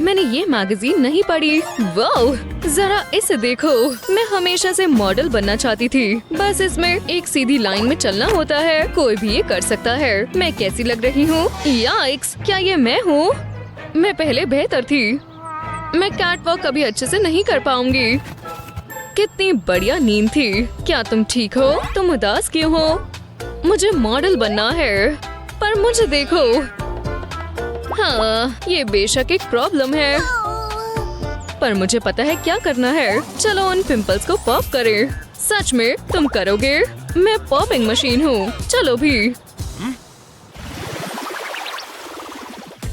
मैंने ये मैगजीन नहीं पढ़ी। वाओ, जरा इसे देखो। मैं हमेशा से मॉडल बनना चाहती थी। बस इसमें एक सीधी लाइन में चलना होता है। कोई भी ये कर सकता है। मैं कैसी लग रही हूँ? याइक्स, क्या ये मैं हूँ? मैं पहले बेहतर थी। मैं कैटवॉक कभी अच्छे से नहीं कर पाऊंगी। कितनी बढ़िया नींद थी। क्या तुम ठीक हो? तुम उदास क्यों हो? मुझे मॉडल बनना है, पर मुझे देखो। हाँ, ये बेशक एक प्रॉब्लम है, पर मुझे पता है क्या करना है। चलो उन पिंपल्स को पॉप करें। सच में तुम करोगे? मैं पॉपिंग मशीन हूँ। चलो भी।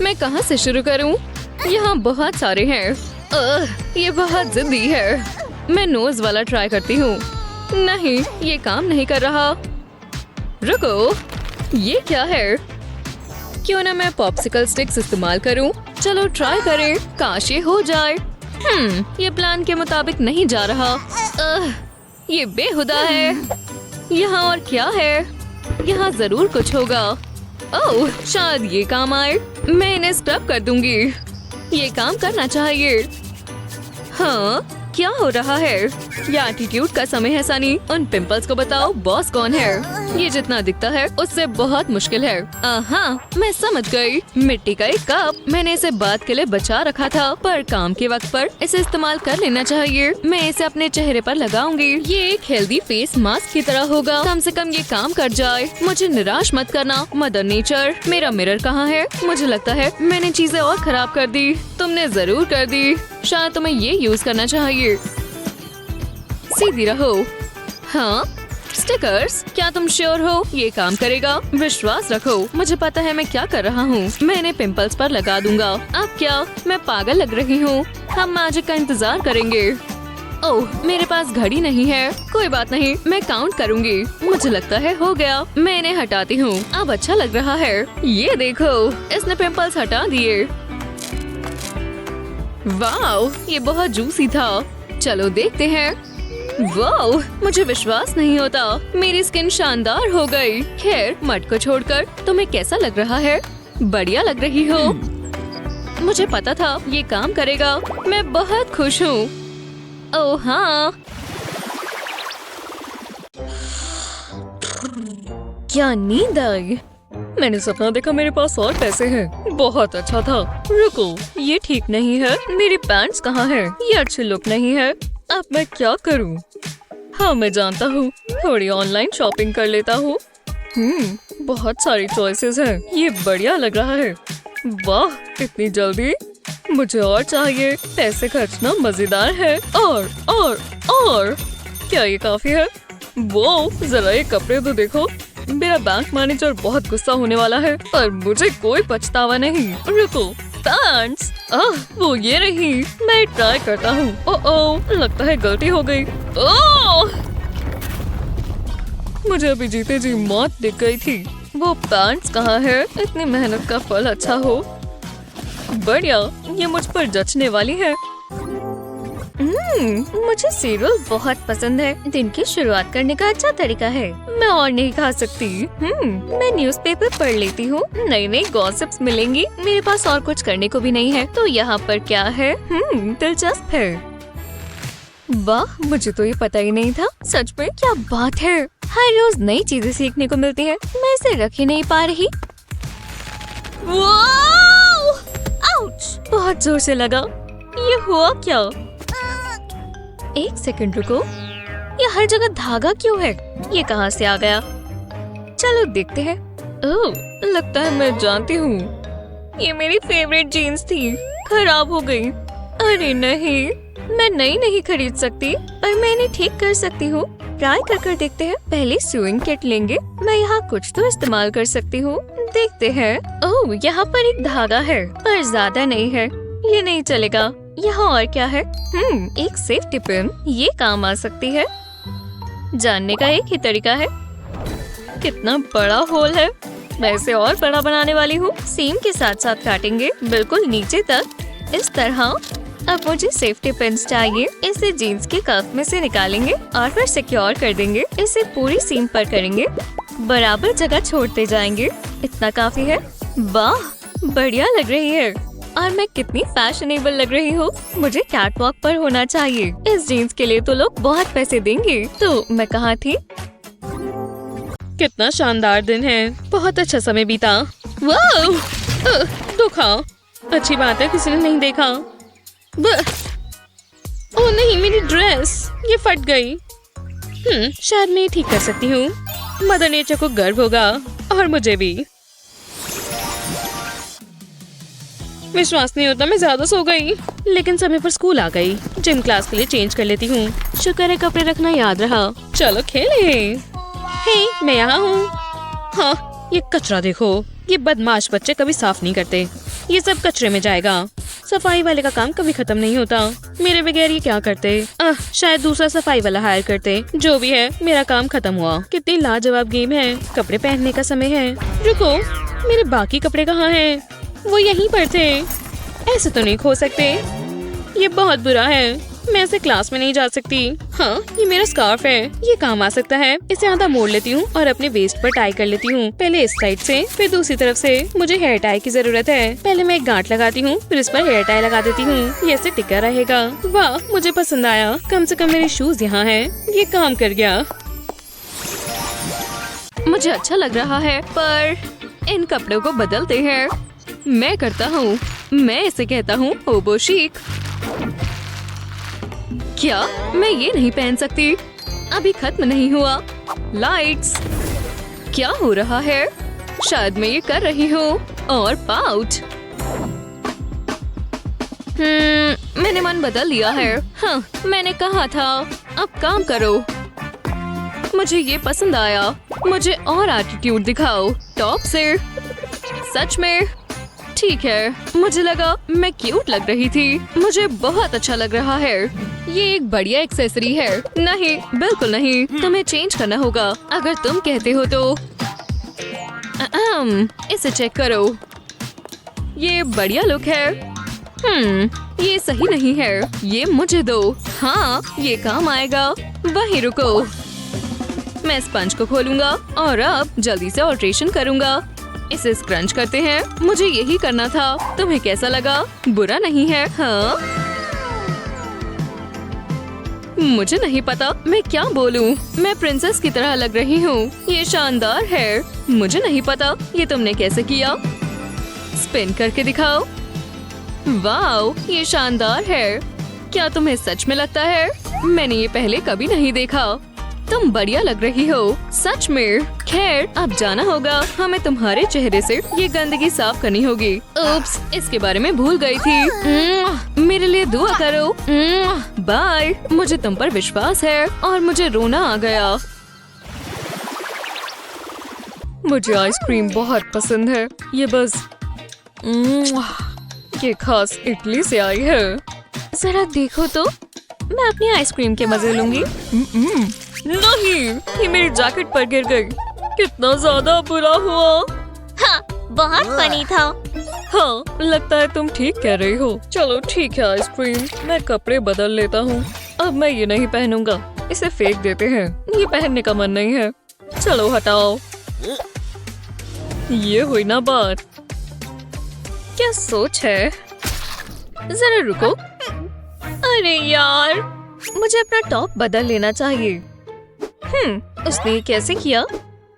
मैं कहाँ से शुरू करूँ? यहाँ बहुत सारे हैं। ये बहुत जिद्दी है। मैं नोज वाला ट्राई करती हूँ। नहीं, ये काम नहीं कर रहा। रुको, ये क्या है? क्यों ना मैं पॉप्सिकल स्टिक्स इस्तेमाल करूं? चलो ट्राई करें। काश ये हो जाए। ये प्लान के मुताबिक नहीं जा रहा। ये बेहुदा है। यहाँ और क्या है? यहाँ जरूर कुछ होगा। ओह, शायद ये काम आए। मैं इन्हें स्क्रब कर दूंगी। ये काम करना चाहिए। हाँ, क्या हो रहा है? ये एटीट्यूड का समय है सनी। उन पिंपल्स को बताओ बॉस कौन है। ये जितना दिखता है उससे बहुत मुश्किल है। हाँ, मैं समझ गई। मिट्टी का एक कप। मैंने इसे बाद के लिए बचा रखा था, पर काम के वक्त पर इसे इस्तेमाल कर लेना चाहिए। मैं इसे अपने चेहरे पर लगाऊंगी। ये एक हेल्दी फेस मास्क की तरह होगा। कम से कम ये काम कर जाए। मुझे निराश मत करना मदर नेचर। मेरा मिरर कहाँ है? मुझे लगता है मैंने चीजें और खराब कर दी। तुमने जरूर कर दी। शायद तुम्हें ये यूज करना चाहिए। सीधी रहो। हाँ, स्टिकर्स, क्या तुम श्योर हो ये काम करेगा? विश्वास रखो, मुझे पता है मैं क्या कर रहा हूँ। मैं इन्हें पिंपल्स पर लगा दूंगा। अब क्या मैं पागल लग रही हूँ? हम मैजिक का इंतजार करेंगे। ओह, मेरे पास घड़ी नहीं है। कोई बात नहीं, मैं काउंट करूँगी। मुझे लगता है हो गया। मैं इन्हें हटाती हूँ। अब अच्छा लग रहा है। ये देखो, इसने पिंपल्स हटा दिए। वाओ, ये बहुत जूसी था। चलो देखते हैं। वाओ, मुझे विश्वास नहीं होता। मेरी स्किन शानदार हो गई। खैर, मड को छोड़कर तुम्हें कैसा लग रहा है? बढ़िया लग रही हो। मुझे पता था ये काम करेगा। मैं बहुत खुश हूँ। ओह हाँ, क्या नींद आई। मैंने सपना देखा मेरे पास और पैसे हैं। बहुत अच्छा था। रुको, ये ठीक नहीं है। मेरी पैंट्स कहाँ है? ये अच्छी लुक नहीं है। अब मैं क्या करूं? हाँ, मैं जानता हूँ। थोड़ी ऑनलाइन शॉपिंग कर लेता हूँ। बहुत सारी चॉइसेस हैं। ये बढ़िया लग रहा है। वाह, इतनी जल्दी? मुझे और चाहिए। पैसे खर्चना मजेदार है। और क्या ये काफी है? वो जरा ये कपड़े तो देखो। मेरा बैंक मैनेजर बहुत गुस्सा होने वाला है, पर मुझे कोई पछतावा नहीं। रुको, पैंट्स। वो ये रही। मैं ट्राई करता हूँ। ओह, लगता है गलती हो गई। ओह, मुझे अभी जीते जी मौत दिख गई थी। वो पैंट्स कहाँ है? इतनी मेहनत का फल अच्छा हो। बढ़िया, ये मुझ पर जचने वाली है। मुझे सीरियल बहुत पसंद है। दिन की शुरुआत करने का अच्छा तरीका है। मैं और नहीं खा सकती। मैं न्यूज़पेपर पढ़ लेती हूँ। नई गॉसिप्स मिलेंगी। मेरे पास और कुछ करने को भी नहीं है, तो यहाँ पर क्या है? दिलचस्प है। वाह, मुझे तो ये पता ही नहीं था। सच में क्या बात है। हर रोज नई चीजें सीखने को मिलती हैं। मैं इसे रख ही नहीं पा रही। वाओ! आउच! बहुत जोर से लगा। ये हुआ क्या? एक सेकंड रुको, ये हर जगह धागा क्यों है? ये कहाँ से आ गया? चलो देखते हैं। ओह, लगता है मैं जानती हूँ। ये मेरी फेवरेट जीन्स थी, खराब हो गई। अरे नहीं, मैं नई नहीं खरीद सकती, पर मैं इन्हें ठीक कर सकती हूँ। ट्राई कर देखते हैं। पहले स्यूइंग किट लेंगे। मैं यहाँ कुछ तो इस्तेमाल कर सकती हूँ। देखते हैं। ओह, यहाँ पर एक धागा है, पर ज्यादा नहीं है। ये नहीं चलेगा। यहाँ और क्या है? एक सेफ्टी पिन। ये काम आ सकती है। जानने का एक ही तरीका है। कितना बड़ा होल है। मैं इसे और बड़ा बनाने वाली हूँ। सीम के साथ साथ काटेंगे, बिल्कुल नीचे तक, इस तरह। अब मुझे सेफ्टी पिन्स चाहिए। इसे जीन्स के कफ में से निकालेंगे और फिर सिक्योर कर देंगे। इसे पूरी सीम पर करेंगे। बराबर जगह छोड़ते जाएंगे। इतना काफी है। वाह, बढ़िया लग रही है। और मैं कितनी फैशनेबल लग रही हूँ। मुझे कैटवॉक पर होना चाहिए। इस जीन्स के लिए तो लोग बहुत पैसे देंगे। तो मैं कहाँ थी? कितना शानदार दिन है। बहुत अच्छा समय बीता। वाह! धोखा। अच्छी बात है किसी ने नहीं देखा। ओह नहीं, मेरी ड्रेस ये फट गई। शायद मैं ये ठीक कर सकती हूँ। मदर नेचर को गर्व होगा और मुझे भी। विश्वास नहीं होता, मैं ज्यादा सो गई। लेकिन समय पर स्कूल आ गई। जिम क्लास के लिए चेंज कर लेती हूँ। शुक्र है कपड़े रखना याद रहा। चलो खेले। हे, मैं यहाँ हूँ। हाँ, ये कचरा देखो। ये बदमाश बच्चे कभी साफ नहीं करते। ये सब कचरे में जाएगा। सफाई वाले का काम कभी खत्म नहीं होता। मेरे बगैर ये क्या करते? शायद दूसरा सफाई वाला हायर करते। जो भी है, मेरा काम खत्म हुआ। कितनी लाजवाब गेम है। कपड़े पहनने का समय है। रुको, मेरे बाकी कपड़े कहाँ हैं? वो यहीं पर थे। ऐसे तो नहीं खो सकते। ये बहुत बुरा है। मैं ऐसे क्लास में नहीं जा सकती। हाँ, ये मेरा स्कार्फ है। ये काम आ सकता है। इसे आधा मोड़ लेती हूँ और अपने वेस्ट पर टाई कर लेती हूँ। पहले इस साइड से, फिर दूसरी तरफ से। मुझे हेयर टाई की जरूरत है। पहले मैं एक गांठ लगाती हूँ, फिर इस पर हेयर टाई लगा देती हूँ। ये ऐसे टिका रहेगा। वाह, मुझे पसंद आया। कम से कम मेरे शूज यहाँ हैं। ये काम कर गया। मुझे अच्छा लग रहा है, पर इन कपड़ों को बदलते हैं। मैं करता हूँ। मैं इसे कहता हूँ होबो chic। क्या मैं ये नहीं पहन सकती? अभी खत्म नहीं हुआ। लाइट्स। क्या हो रहा है? शायद मैं ये कर रही हूँ। और पाउच। मैंने मन बदल लिया है। हाँ, मैंने कहा था। अब काम करो। मुझे ये पसंद आया। मुझे और एटीट्यूड दिखाओ। टॉप से। सच में ठीक है। मुझे लगा मैं क्यूट लग रही थी। मुझे बहुत अच्छा लग रहा है। ये एक बढ़िया एक्सेसरी है। नहीं, बिल्कुल नहीं। तुम्हें चेंज करना होगा अगर तुम कहते हो तो। इसे चेक करो। ये बढ़िया लुक है। ये सही नहीं है। ये मुझे दो। हाँ, ये काम आएगा। वहीं रुको। मैं स्पंज को खोलूंगा और अब जल्दी से ऑल्ट्रेशन करूंगा। इसे स्क्रंच करते हैं। मुझे यही करना था। तुम्हें कैसा लगा? बुरा नहीं है? हाँ, मुझे नहीं पता मैं क्या बोलूं। मैं प्रिंसेस की तरह लग रही हूँ। ये शानदार है। मुझे नहीं पता ये तुमने कैसे किया। स्पिन करके दिखाओ। वाओ, ये शानदार है। क्या तुम्हें सच में लगता है? मैंने ये पहले कभी नहीं देखा। तुम बढ़िया लग रही हो। सच में। खैर, अब जाना होगा। हमें तुम्हारे चेहरे से ये गंदगी साफ करनी होगी। उप्स, इसके बारे में भूल गई थी। मेरे लिए दुआ करो। बाय। मुझे तुम पर विश्वास है और मुझे रोना आ गया। मुझे आइसक्रीम बहुत पसंद है। ये बस ये खास इटली से आई है। जरा देखो तो। मैं अपनी आइसक्रीम के मजे लूंगी। नहीं, ये मेरी जैकेट पर गिर गई। कितना ज्यादा बुरा हुआ। हाँ, बहुत फनी था। हाँ, लगता है तुम ठीक कह रही हो। चलो ठीक है आइसक्रीम, मैं कपड़े बदल लेता हूँ। अब मैं ये नहीं पहनूंगा। इसे फेंक देते हैं। ये पहनने का मन नहीं है। चलो हटाओ। ये हुई ना बात। क्या सोच है? जरा रुको। अरे यार, मुझे अपना टॉप बदल लेना चाहिए। उसने ये कैसे किया?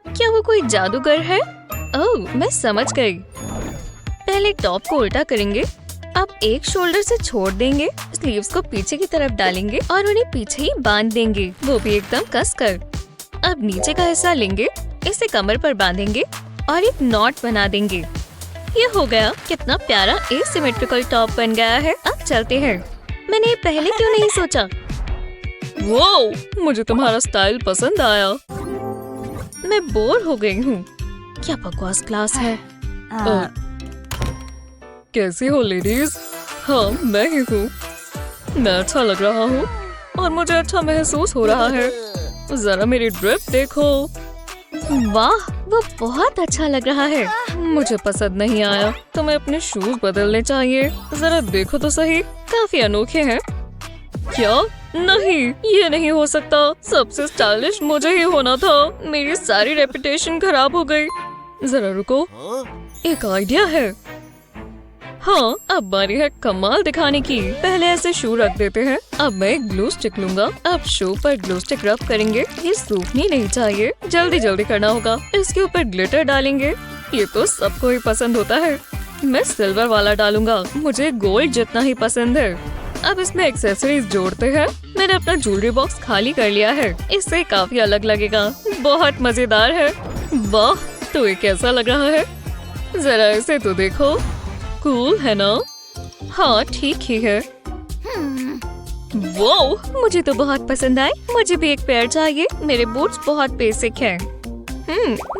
क्या वो कोई जादूगर है? ओह, मैं समझ गई। पहले टॉप को उल्टा करेंगे। अब एक शोल्डर से छोड़ देंगे। स्लीव्स को पीछे की तरफ डालेंगे और उन्हें पीछे ही बांध देंगे, वो भी एकदम कसकर। अब नीचे का हिस्सा लेंगे, इसे कमर पर बांधेंगे और एक नॉट बना देंगे। ये हो गया। कितना प्यारा एसिमेट्रिकल टॉप बन गया है। अब चलते हैं। मैंने ये पहले क्यों नहीं सोचा? वो, मुझे तुम्हारा स्टाइल पसंद आया। मैं बोर हो गई हूँ। क्या बकवास क्लास है। कैसी हो लेडीज? हाँ, मैं ही हूँ। मैं अच्छा लग रहा हूँ और मुझे अच्छा महसूस हो रहा है। जरा मेरी ड्रिप देखो। वाह, वो बहुत अच्छा लग रहा है। मुझे पसंद नहीं आया। तुम्हें अपने शूज बदलने चाहिए। जरा देखो तो सही। काफी अनोखे हैं। क्या? नहीं, ये नहीं हो सकता। सबसे स्टाइलिश मुझे ही होना था। मेरी सारी रेपुटेशन खराब हो गई। जरा रुको, एक आइडिया है। हाँ, अब बारी है कमाल दिखाने की। पहले ऐसे शू रख देते हैं। अब मैं ग्लू स्टिक लूंगा। अब शू पर ग्लू स्टिक रब करेंगे। ये सूखनी नहीं चाहिए, जल्दी जल्दी करना होगा। इसके ऊपर ग्लिटर डालेंगे। ये तो सबको ही पसंद होता है। मैं सिल्वर वाला डालूंगा, मुझे गोल्ड जितना ही पसंद है। अब इसमें एक्सेसरीज जोड़ते हैं। मैंने अपना ज्वेलरी बॉक्स खाली कर लिया है। इससे काफी अलग लगेगा। बहुत मजेदार है। वाह, तो ये कैसा लग रहा है? जरा इसे तो देखो। कूल है ना? हाँ, ठीक ही है। वो मुझे तो बहुत पसंद आए। मुझे भी एक पेयर चाहिए। मेरे बूट्स बहुत बेसिक हैं।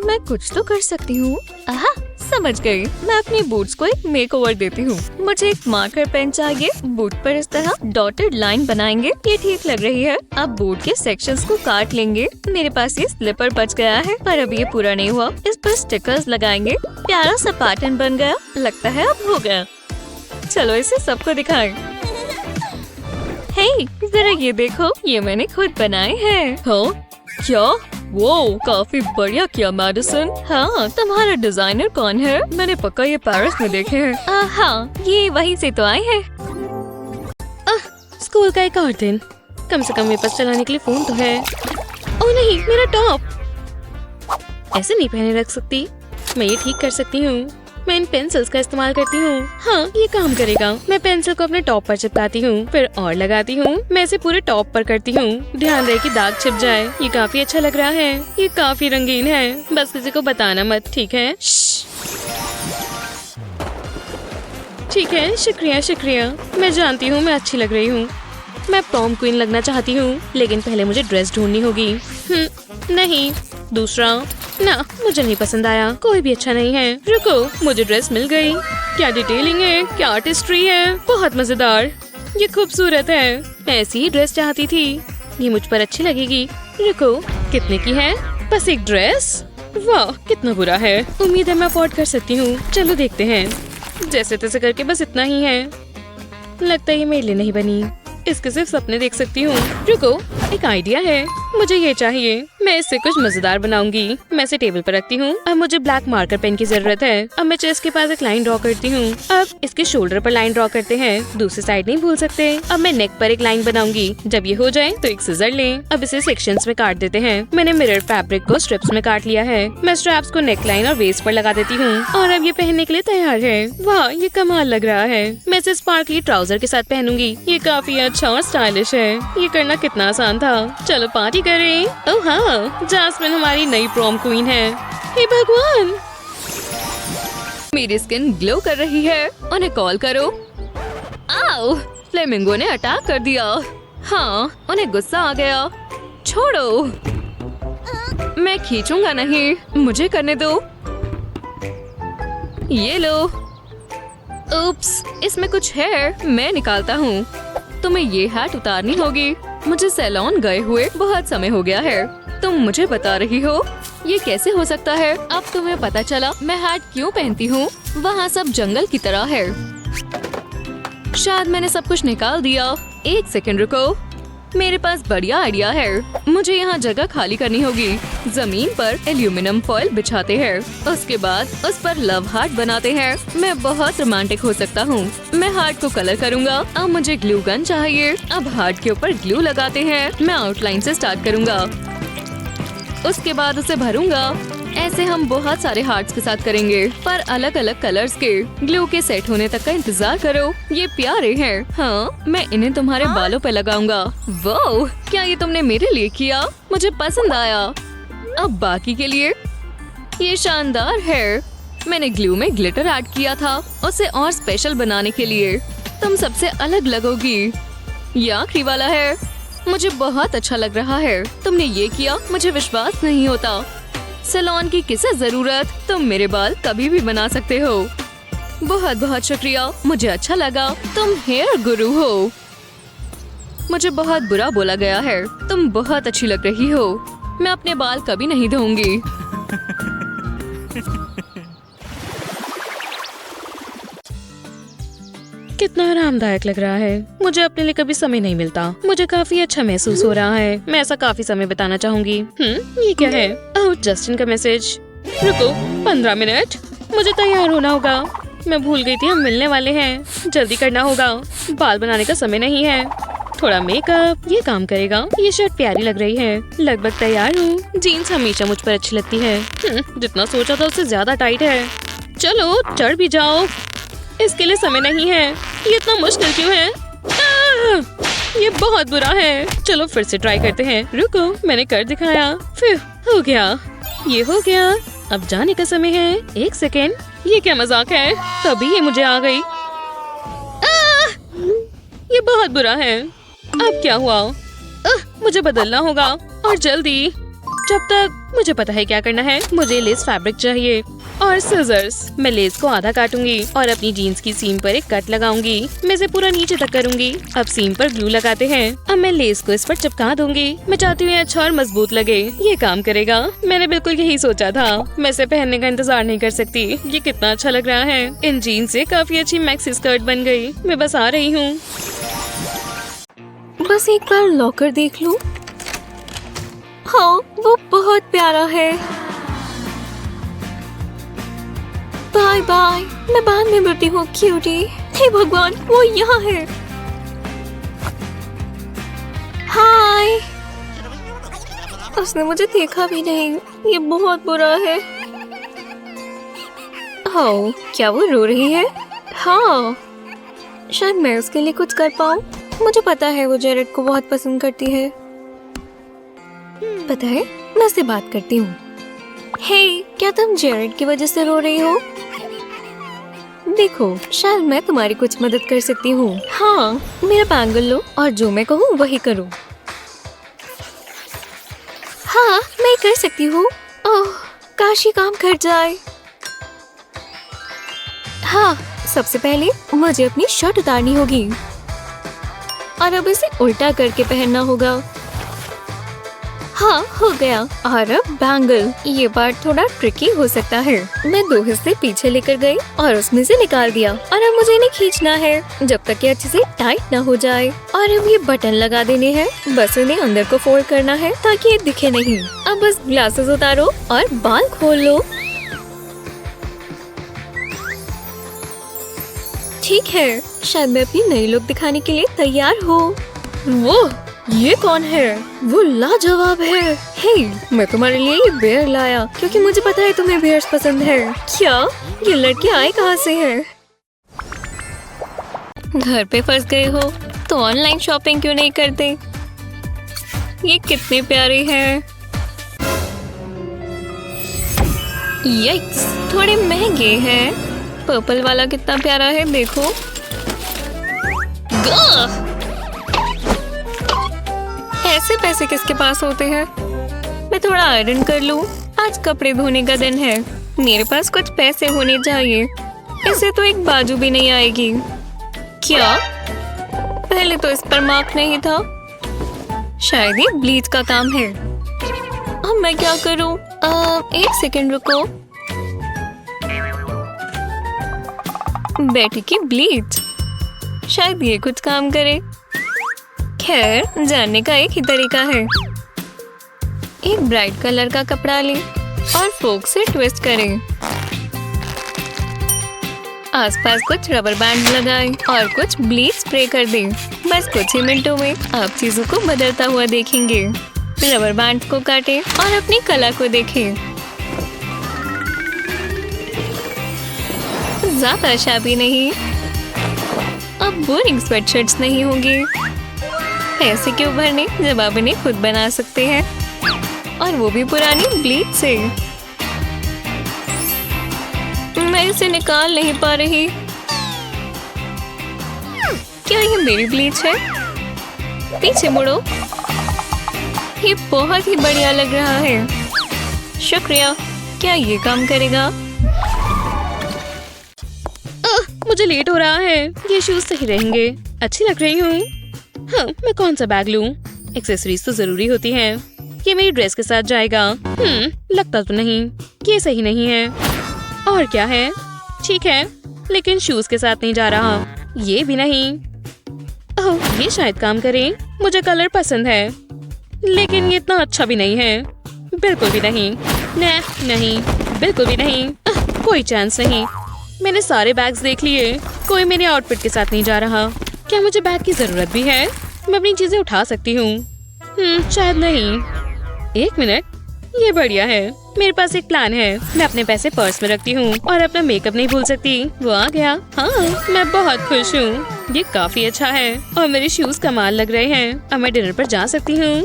मैं कुछ तो कर सकती हूँ। आहा, समझ गई। मैं अपने बूट्स को एक मेकओवर देती हूँ। मुझे एक मार्कर पेन चाहिए। बूट पर इस तरह डॉटेड लाइन बनाएंगे। ये ठीक लग रही है। अब बूट के सेक्शंस को काट लेंगे। मेरे पास ये स्लीपर बच गया है, पर अब ये पूरा नहीं हुआ। इस पर स्टिकर्स लगाएंगे। प्यारा सा पैटर्न बन गया। लगता है अब हो गया। चलो इसे सबको दिखाएं। हे, जरा ये देखो, ये मैंने खुद बनाए हैं। हाँ, क्या? वो काफी बढ़िया किया मैडिसन। हाँ, तुम्हारा डिजाइनर कौन है? मैंने पक्का ये पेरिस में देखे हैं। हाँ, ये वहीं से तो आए हैं। स्कूल का एक और दिन। कम से कम मेरे पास चलाने के लिए फोन तो है। ओह नहीं, मेरा टॉप। ऐसे नहीं पहने रख सकती। मैं ये ठीक कर सकती हूँ। मैं इन पेंसिल्स का इस्तेमाल करती हूँ। हाँ, ये काम करेगा। मैं पेंसिल को अपने टॉप पर चिपकाती हूँ, फिर और लगाती हूँ। मैं इसे पूरे टॉप पर करती हूँ। ध्यान रहे कि दाग छिप जाए। ये काफी अच्छा लग रहा है। ये काफी रंगीन है। बस किसी को बताना मत, ठीक है? ठीक है, शुक्रिया शुक्रिया। मैं जानती हूँ मैं अच्छी लग रही हूँ। मैं प्रॉम क्वीन लगना चाहती हूँ, लेकिन पहले मुझे ड्रेस ढूंढनी होगी। नहीं, दूसरा ना, मुझे नहीं पसंद आया। कोई भी अच्छा नहीं है। रुको, मुझे ड्रेस मिल गई। क्या डिटेलिंग है, क्या आर्टिस्ट्री है। बहुत मजेदार। ये खूबसूरत है। ऐसी ही ड्रेस चाहती थी। ये मुझ पर अच्छी लगेगी। रुको, कितने की है? बस एक ड्रेस? वाह, कितना बुरा है। उम्मीद है मैं अफोर्ड कर सकती हूँ। चलो देखते हैं। जैसे तैसे करके बस इतना ही है। लगता है ये मेरे लिए नहीं बनी। इसके सिर्फ सपने देख सकती हूँ। रुको, एक आइडिया है। मुझे ये चाहिए। मैं इससे कुछ मजेदार बनाऊंगी। मैं इसे टेबल पर रखती हूँ। अब मुझे ब्लैक मार्कर पेन की जरूरत है। अब मैं चेस्ट के पास एक लाइन ड्रॉ करती हूँ। अब इसके शोल्डर पर लाइन ड्रॉ करते हैं। दूसरी साइड नहीं भूल सकते। अब मैं नेक पर एक लाइन बनाऊंगी। जब ये हो जाए तो एक सिजर लें। अब इसे सेक्शंस में काट देते हैं। मैंने मिरर फैब्रिक को स्ट्रिप्स में काट लिया है। मैं स्ट्रैप्स को नेक लाइन और वेस्ट पर लगा देती हूँ। और अब ये पहनने के लिए तैयार है। वाह, ये कमाल लग रहा है। मैं इसे स्पार्कली ट्राउजर के साथ पहनूंगी। ये काफी अच्छा और स्टाइलिश है। ये करना कितना आसान था। चलो पार्टी करें। ओह हाँ, जास्मिन हमारी नई प्रॉम क्वीन है। हे भगवान, मेरी स्किन ग्लो कर रही है। उन्हें कॉल करो। आओ, फ्लेमिंगो ने अटैक कर दिया। हाँ, उन्हें गुस्सा आ गया। छोड़ो, मैं खींचूंगा नहीं। मुझे करने दो। ये लो। उप्स, इसमें कुछ है। मैं निकालता हूँ। तुम्हें ये हैट उतारनी होगी। मुझे सैलून गए हुए बहुत समय हो गया है। तुम मुझे बता रही हो ये कैसे हो सकता है? अब तुम्हें पता चला मैं हैट क्यों पहनती हूँ। वहाँ सब जंगल की तरह है। शायद मैंने सब कुछ निकाल दिया। एक सेकंड रुको, मेरे पास बढ़िया आइडिया है। मुझे यहाँ जगह खाली करनी होगी। जमीन पर एल्यूमिनियम फॉइल बिछाते हैं। उसके बाद उस पर लव हार्ट बनाते हैं। मैं बहुत रोमांटिक हो सकता हूँ। मैं हार्ट को कलर करूँगा। अब मुझे ग्लू गन चाहिए। अब हार्ट के ऊपर ग्लू लगाते हैं। मैं आउटलाइन से स्टार्ट करूँगा। उसके बाद उसे भरूंगा। ऐसे हम बहुत सारे हार्ट्स के साथ करेंगे, पर अलग अलग कलर्स के। ग्लू के सेट होने तक का इंतजार करो। ये प्यारे हैं। हाँ, मैं इन्हें तुम्हारे बालों पे लगाऊंगा। वाह, क्या ये तुमने मेरे लिए किया? मुझे पसंद आया। अब बाकी के लिए। ये शानदार है। मैंने ग्लू में ग्लिटर ऐड किया था, उसे और स्पेशल बनाने के लिए। तुम सबसे अलग लगोगी। ये आखिरी वाला है। मुझे बहुत अच्छा लग रहा है। तुमने ये किया, मुझे विश्वास नहीं होता। सैलून की किसे जरूरत? तुम मेरे बाल कभी भी बना सकते हो। बहुत बहुत शुक्रिया, मुझे अच्छा लगा। तुम हेयर गुरु हो। मुझे बहुत बुरा बोला गया है। तुम बहुत अच्छी लग रही हो। मैं अपने बाल कभी नहीं धोऊंगी। कितना आरामदायक लग रहा है। मुझे अपने लिए कभी समय नहीं मिलता। मुझे काफी अच्छा महसूस हो रहा है। मैं ऐसा काफी समय बिताना चाहूंगी। ये क्या है? ओह, जस्टिन का मैसेज। रुको 15 मिनट, मुझे तैयार होना होगा। मैं भूल गई थी हम मिलने वाले हैं। जल्दी करना होगा, बाल बनाने का समय नहीं है। थोड़ा मेकअप, ये काम करेगा। ये शर्ट प्यारी लग रही है। लगभग तैयार हूँ। जीन्स हमेशा मुझ पर अच्छी लगती है। जितना सोचा था उससे ज्यादा टाइट है। चलो चढ़ भी जाओ। इसके लिए समय नहीं है। ये इतना मुश्किल क्यों है? ये बहुत बुरा है। चलो फिर से ट्राई करते हैं। रुको, मैंने कर दिखाया। फिर हो गया। ये हो गया। अब जाने का समय है। 1 सेकेंड, ये क्या मजाक है? तभी ये मुझे आ गई। ये बहुत बुरा है। अब क्या हुआ? मुझे बदलना होगा और जल्दी। जब तक मुझे पता है क्या करना है। मुझे लेस फैब्रिक चाहिए और सिजर्स। मैं लेस को आधा काटूंगी और अपनी जीन्स की सीम पर एक कट लगाऊंगी। मैं इसे पूरा नीचे तक करूंगी। अब सीम पर ग्लू लगाते हैं। अब मैं लेस को इस पर चिपका दूंगी। मैं चाहती हूँ अच्छा और मजबूत लगे। ये काम करेगा। मैंने बिल्कुल यही सोचा था। मैं इसे पहनने का इंतजार नहीं कर सकती। ये कितना अच्छा लग रहा है। इन जीन्स से काफी अच्छी मैक्सी स्कर्ट बन गई। मैं बस आ रही हूँ। बस एक बार लॉकर देख लूं। हाँ, वो बहुत प्यारा है। बाय बाय, मैं बाद में मिलती हूँ क्यूटी। हे भगवान, वो यहाँ है। हाय। उसने मुझे देखा भी नहीं। ये बहुत बुरा है। ओह, क्या वो रो रही है? हाँ, शायद मैं उसके लिए कुछ कर पाऊँ। मुझे पता है वो जेरेड को बहुत पसंद करती है। पता है, मैं उससे बात करती हूँ। हे, क्या तुम जेरेड की वजह से रो रही हो? देखो, शायद मैं तुम्हारी कुछ मदद कर सकती हूँ। हाँ, मेरा बैंगल लो और जो मैं कहूँ वही करो। हाँ, मैं कर सकती हूँ। ओह, काश ये काम कर जाए। हाँ, सबसे पहले मुझे अपनी शर्ट उतारनी होगी और अब इसे उल्टा करके पहनना होगा। हाँ, हो गया। और अब बैंगल। ये पार्ट थोड़ा ट्रिकी हो सकता है। मैं 2 हिस्से पीछे लेकर गई और उसमें से निकाल दिया और अब मुझे इन्हें खींचना है जब तक ये अच्छे से टाइट ना हो जाए। और अब ये बटन लगा देने हैं। बस इन्हें अंदर को फोल्ड करना है ताकि ये दिखे नहीं। अब बस ग्लासेस उतारो और बाल खोल लो। ठीक है, शायद मैं अपनी नई लुक दिखाने के लिए तैयार हूँ। वो ये कौन है? वो लाजवाब है। हे, मैं तुम्हारे लिए ये बेयर लाया क्योंकि मुझे पता है तुम्हें बेयर्स पसंद है। क्या ये लड़के आए कहाँ से हैं? घर पे फंस गए हो तो ऑनलाइन शॉपिंग क्यों नहीं करते? ये कितने प्यारे हैं। यक्स, थोड़े महंगे हैं। पर्पल वाला कितना प्यारा है, देखो। ऐसे पैसे किसके पास होते हैं? मैं थोड़ा आयरन कर लूं। आज कपड़े धोने का दिन है। मेरे पास कुछ पैसे होने चाहिए। इसे तो एक बाजू भी नहीं आएगी। क्या? पहले तो इस पर मार्क नहीं था। शायद ये ब्लीच का काम है। अब मैं क्या करूं? 1 सेकंड रुको। बेटी की ब्लीच, शायद ये कुछ काम करे। खैर, जानने का एक ही तरीका है। एक ब्राइट कलर का कपड़ा लें और फोक से ट्विस्ट करें। आसपास कुछ रबर बैंड लगाएं और कुछ ब्लीच स्प्रे कर दें। बस कुछ ही मिनटों में आप चीजों को बदलता हुआ देखेंगे। रबर बैंड को काटें और अपनी कला को देखें। ज्यादा शाबी नहीं। अब बोरिंग स्वेटशर्ट्स नहीं होंगे। पैसे क्यों भरने जब आप इन्हें खुद बना सकते हैं, और वो भी पुरानी ब्लीच से। मैं इसे निकाल नहीं पा रही। क्या ये मेरी ब्लीच है? पीछे मुड़ो। ये बहुत ही बढ़िया लग रहा है। शुक्रिया। क्या ये काम करेगा? मुझे लेट हो रहा है। ये शूज सही रहेंगे। अच्छी लग रही हूँ। हाँ, मैं कौन सा बैग लूँ? एक्सेसरीज तो जरूरी होती हैं। ये मेरी ड्रेस के साथ जाएगा। लगता तो नहीं। ये सही नहीं है। और क्या है? ठीक है, लेकिन शूज के साथ नहीं जा रहा। ये भी नहीं। ओह, ये शायद काम करे। मुझे कलर पसंद है, लेकिन ये इतना अच्छा भी नहीं है। बिल्कुल भी नहीं। नहीं, बिल्कुल भी नहीं। कोई चांस नहीं। मैंने सारे बैग्स देख लिए, कोई मेरे आउटफिट के साथ नहीं जा रहा। क्या मुझे बैग की जरूरत भी है? मैं अपनी चीजें उठा सकती हूँ। शायद नहीं। एक मिनट, ये बढ़िया है। मेरे पास एक प्लान है। मैं अपने पैसे पर्स में रखती हूँ और अपना मेकअप नहीं भूल सकती। वो आ गया। हाँ, मैं बहुत खुश हूँ। ये काफी अच्छा है और मेरे शूज कमाल लग रहे हैं। अब मैं डिनर पर जा सकती हूँ।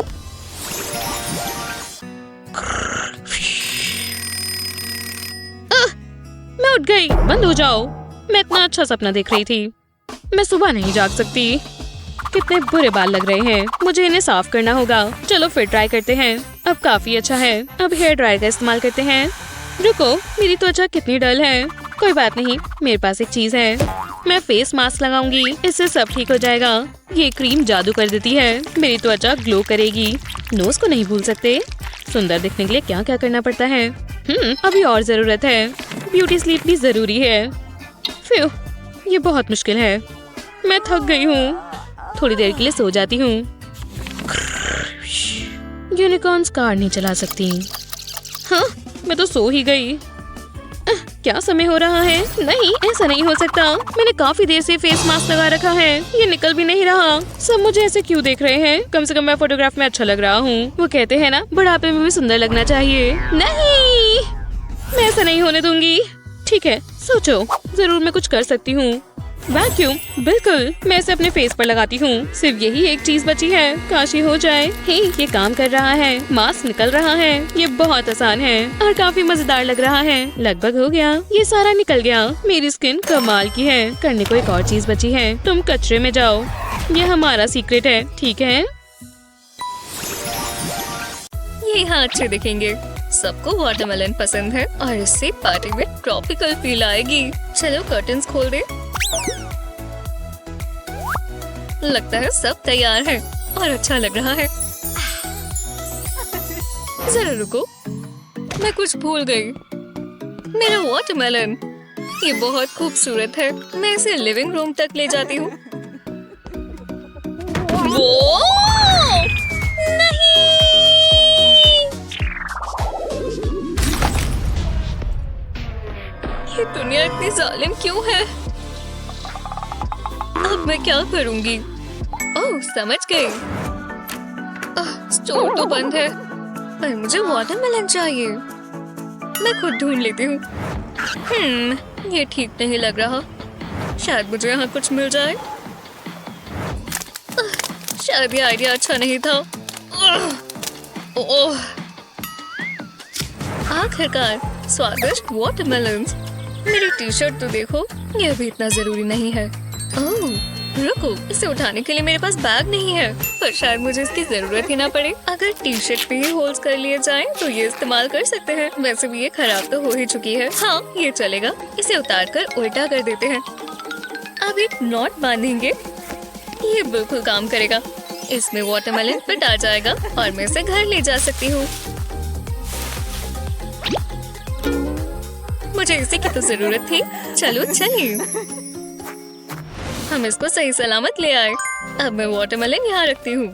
मैं उठ गई। बंद हो जाओ। मैं इतना अच्छा सपना देख रही थी। मैं सुबह नहीं जाग सकती। कितने बुरे बाल लग रहे हैं। मुझे इन्हें साफ करना होगा। चलो फिर ट्राई करते हैं। अब काफी अच्छा है। अब हेयर ड्रायर का इस्तेमाल करते हैं। रुको, मेरी त्वचा कितनी डल है। कोई बात नहीं, मेरे पास एक चीज है। मैं फेस मास्क लगाऊंगी, इससे सब ठीक हो जाएगा। ये क्रीम जादू कर देती है। मेरी त्वचा ग्लो करेगी। नोज को नहीं भूल सकते। सुंदर दिखने के लिए क्या क्या करना पड़ता है। अभी और जरूरत है। ब्यूटी स्लीप भी जरूरी है। फ्यू, ये बहुत मुश्किल है। मैं थक गई हूँ। थोड़ी देर के लिए सो जाती हूँ। यूनिकॉर्न्स कार नहीं चला सकती। हाँ, मैं तो सो ही गई। क्या समय हो रहा है? नहीं, ऐसा नहीं हो सकता। मैंने काफी देर से फेस मास्क लगा रखा है। ये निकल भी नहीं रहा। सब मुझे ऐसे क्यों देख रहे हैं? कम से कम मैं फोटोग्राफ में अच्छा लग रहा हूँ। वो कहते हैं ना, बुढ़ापे में भी सुंदर लगना चाहिए। नहीं, मैं ऐसा नहीं होने दूंगी। ठीक है, सोचो, जरूर मैं कुछ कर सकती हूँ। वैक्यूम, बिल्कुल, मैं इसे अपने फेस पर लगाती हूँ। सिर्फ यही एक चीज बची है। काश ये हो जाए। हे, ये काम कर रहा है। मास्क निकल रहा है। ये बहुत आसान है और काफी मजेदार लग रहा है। लगभग हो गया। ये सारा निकल गया। मेरी स्किन कमाल की है। करने को एक और चीज बची है। तुम कचरे में जाओ। ये हमारा सीक्रेट है, ठीक है? ये यहाँ अच्छे दिखेंगे। सबको वाटरमेलन पसंद है और इससे पार्टी में ट्रॉपिकल फील आएगी। चलो कर्टन्स खोल दे। लगता है सब तैयार है और अच्छा लग रहा है। जरा रुको, मैं कुछ भूल गई। मेरा वाटरमेलन, ये बहुत खूबसूरत है। मैं इसे लिविंग रूम तक ले जाती हूँ। वो नहीं, ये दुनिया इतनी जालिम क्यों है? अब मैं क्या करूंगी? ओह, समझ गई। स्टोर तो बंद है, पर मुझे वाटरमेलन चाहिए। मैं खुद ढूंढ लेती हूँ। ये ठीक नहीं लग रहा। शायद मुझे यहाँ कुछ मिल जाए। शायद ये आइडिया अच्छा नहीं था। ओह, आखिरकार स्वादिष्ट वाटरमेलन्स। मेरी टी शर्ट तो देखो, यह भी इतना जरूरी नहीं है। ओह, रुको, इसे उठाने के लिए मेरे पास बैग नहीं है, पर शायद मुझे इसकी जरूरत ही ना पड़े। अगर टी शर्ट पे ही होल्स कर लिए जाएं, तो ये इस्तेमाल कर सकते हैं। वैसे भी ये खराब तो हो ही चुकी है। हाँ, ये चलेगा। इसे उतार कर उल्टा कर देते हैं। अब एक नॉट बांधेंगे। ये बिल्कुल काम करेगा। इसमें वाटरमेलन फिट आ जाएगा और मैं इसे घर ले जा सकती हूँ। मुझे इसी की तो जरूरत थी। चलो चलिए, हम इसको सही सलामत ले आए। अब मैं वाटरमेलन यहाँ रखती हूँ।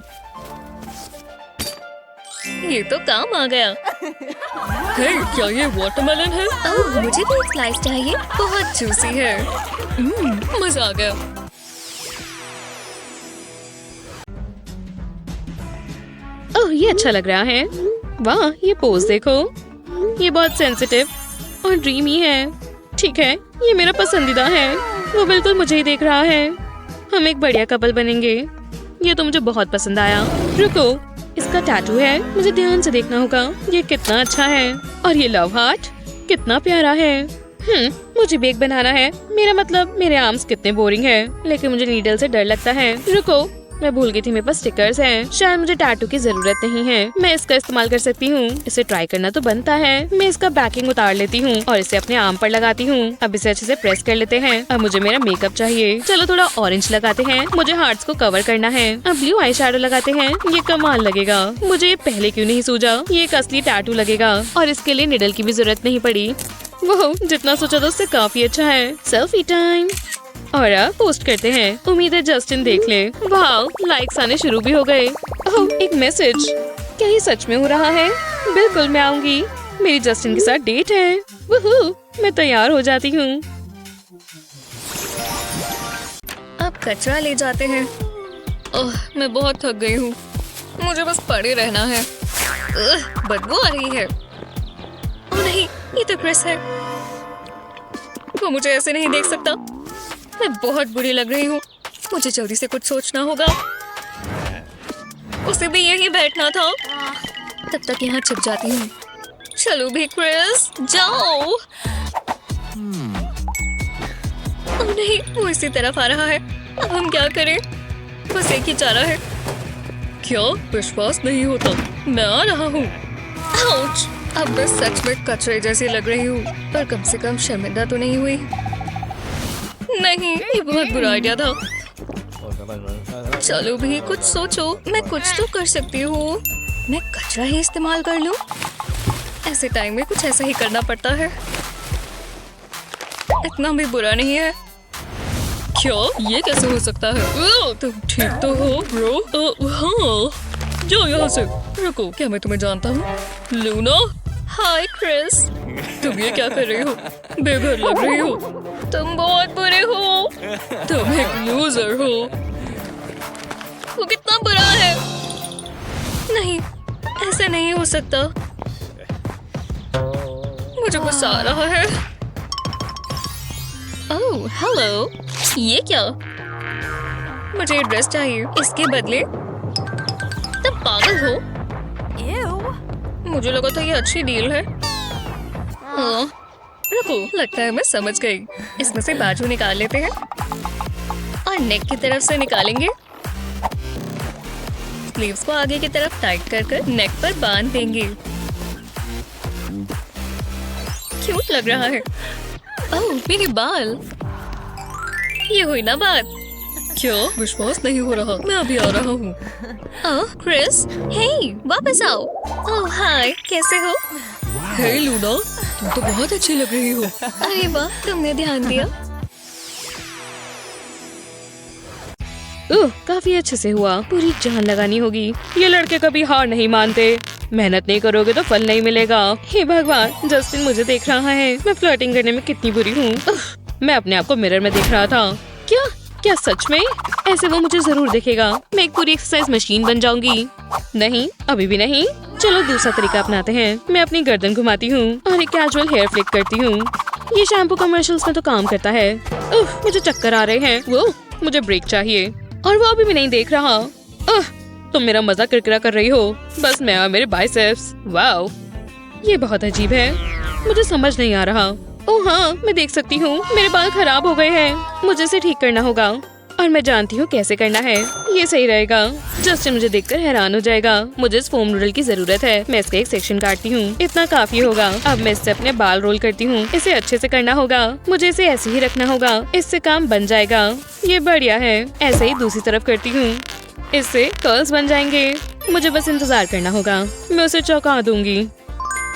ये तो काम आ गया। हे, क्या ये वाटरमेलन है? ओह, मुझे भी एक स्लाइस चाहिए। बहुत जूसी है। मजा आ गया। ओह, ये अच्छा लग रहा है। वाह, ये पोज देखो। ये बहुत सेंसिटिव और ड्रीमी है। ठीक है, ये मेरा पसंदीदा है। वो बिल्कुल मुझे ही देख रहा है। हम एक बढ़िया कपल बनेंगे। ये तो मुझे बहुत पसंद आया। रुको, इसका टैटू है। मुझे ध्यान से देखना होगा। ये कितना अच्छा है। और ये लव हार्ट कितना प्यारा है। मुझे भी एक बनाना है। मेरा मतलब, मेरे आर्म्स कितने बोरिंग है। लेकिन मुझे नीडल से डर लगता है। रुको, मैं भूल गई थी मेरे पास स्टिकर्स हैं। शायद मुझे टैटू की जरूरत नहीं है। मैं इसका इस्तेमाल कर सकती हूँ। इसे ट्राई करना तो बनता है। मैं इसका बैकिंग उतार लेती हूँ और इसे अपने आर्म पर लगाती हूँ। अब इसे अच्छे से प्रेस कर लेते हैं। अब मुझे मेरा मेकअप चाहिए। चलो थोड़ा ऑरेंज लगाते हैं। मुझे हार्ट्स को कवर करना है। अब ब्लू आई शैडो लगाते हैं। ये कमाल लगेगा। मुझे ये पहले क्यों नहीं सूझा? ये एक असली टैटू लगेगा और इसके लिए निडल की भी जरूरत नहीं पड़ी। वो जितना सोचा था उससे काफी अच्छा है। Selfie time. और अब पोस्ट करते हैं। उम्मीद है जस्टिन देख ले। वाह, लाइक्स आने शुरू भी हो गए। ओह, एक मैसेज। क्या ये सच में हो रहा है? बिल्कुल, मैं आऊंगी। मेरी जस्टिन के साथ डेट है। वुहू, मैं तैयार हो जाती हूँ। अब कचरा ले जाते हैं। ओह, मैं बहुत थक गई हूँ। मुझे बस पड़े रहना है। बदबू आ रही है। ओह नहीं, ये तो क्रिस है। वो मुझे ऐसे नहीं देख सकता। मैं बहुत बुरी लग रही हूँ। मुझे जल्दी से कुछ सोचना होगा। उसे भी यहीं बैठना था। तब तक यहाँ छिप जाती हूँ। चलो भी क्रिस, जाओ। ओह नहीं, वो इसी तरफ आ रहा है। अब हम क्या करें? बस एक ही चारा है। क्या विश्वास नहीं होता, मैं आ रहा हूँ। आउच! अब मैं सच में कचरे जैसी लग रही हूँ, पर कम से कम शर्मिंदा तो नहीं हुई। नहीं, ये बहुत बुरा आइडिया था। चलो भी कुछ सोचो, मैं कुछ तो कर सकती हूँ। मैं कचरा ही इस्तेमाल कर लूँ। ऐसे टाइम में कुछ ऐसा ही करना पड़ता है। इतना भी बुरा नहीं है। क्या ये कैसे हो सकता है? तुम ठीक तो हो ब्रो? हाँ, जाओ यहाँ से। रुको, क्या मैं तुम्हें जानता हूँ? लूना। हाय क्रिस, तुम ये क्या कर रही हो? बेघर लग रही हो। तुम बहुत बुरे हो। तुम एक लूजर हो। वो कितना बुरा है। नहीं, ऐसे नहीं हो सकता। मुझे गुस्सा आ रहा है। ओह हेलो, ये क्या? मुझे ये ड्रेस चाहिए, इसके बदले। तुम पागल हो? मुझे लगा था ये अच्छी डील है। रुको, लगता है मैं समझ गई। इसमें से बाजू निकाल लेते हैं और नेक की तरफ से निकालेंगे। स्लीव्स को आगे की तरफ टाइट कर नेक पर बांध देंगे। क्यूट लग रहा है। ओह, मेरे बाल। ये हुई ना बात। क्या विश्वास नहीं हो रहा? मैं अभी आ रहा हूँ। ओह क्रिस, हे, वापस आओ। ओह हाय, कैसे हो? हे लूना, तुम तो बहुत अच्छी लग रही हो। अरे वाह, तुमने ध्यान दिया। काफी अच्छे से हुआ। पूरी जान लगानी होगी। ये लड़के कभी हार नहीं मानते। मेहनत नहीं करोगे तो फल नहीं मिलेगा। हे भगवान, जस्टिन मुझे देख रहा है। मैं फ्लर्टिंग करने में कितनी बुरी हूँ। मैं अपने आप को मिरर में देख रहा था। क्या सच में? ऐसे वो मुझे जरूर देखेगा। मैं एक पूरी एक्सरसाइज मशीन बन जाऊंगी। नहीं, अभी भी नहीं। चलो दूसरा तरीका अपनाते हैं। मैं अपनी गर्दन घुमाती हूँ और एक कैजुअल हेयर फ्लिक करती हूँ। ये शैम्पू कमर्शियल्स में तो काम करता है। मुझे चक्कर आ रहे हैं। वो मुझे ब्रेक चाहिए और वो अभी भी नहीं देख रहा। तुम मेरा मजाक किरकिरा कर रही हो। बस मैं और मेरे बाइसेप्स। वाओ, ये बहुत अजीब है। मुझे समझ नहीं आ रहा। ओह हाँ, मैं देख सकती हूँ। मेरे बाल खराब हो गए हैं। मुझे इसे ठीक करना होगा और मैं जानती हूँ कैसे करना है। ये सही रहेगा। जस्टिन मुझे देखकर हैरान हो जाएगा। मुझे इस फोम नूडल की जरूरत है। मैं इसका एक सेक्शन काटती हूँ। इतना काफी होगा। अब मैं इससे अपने बाल रोल करती हूँ। इसे अच्छे से करना होगा। मुझे इसे ऐसे ही रखना होगा। इससे काम बन जाएगा। ये बढ़िया है। ऐसे ही दूसरी तरफ करती हूँ। इससे कर्ल्स बन जाएंगे। मुझे बस इंतजार करना होगा। मैं उसे चौंका दूंगी।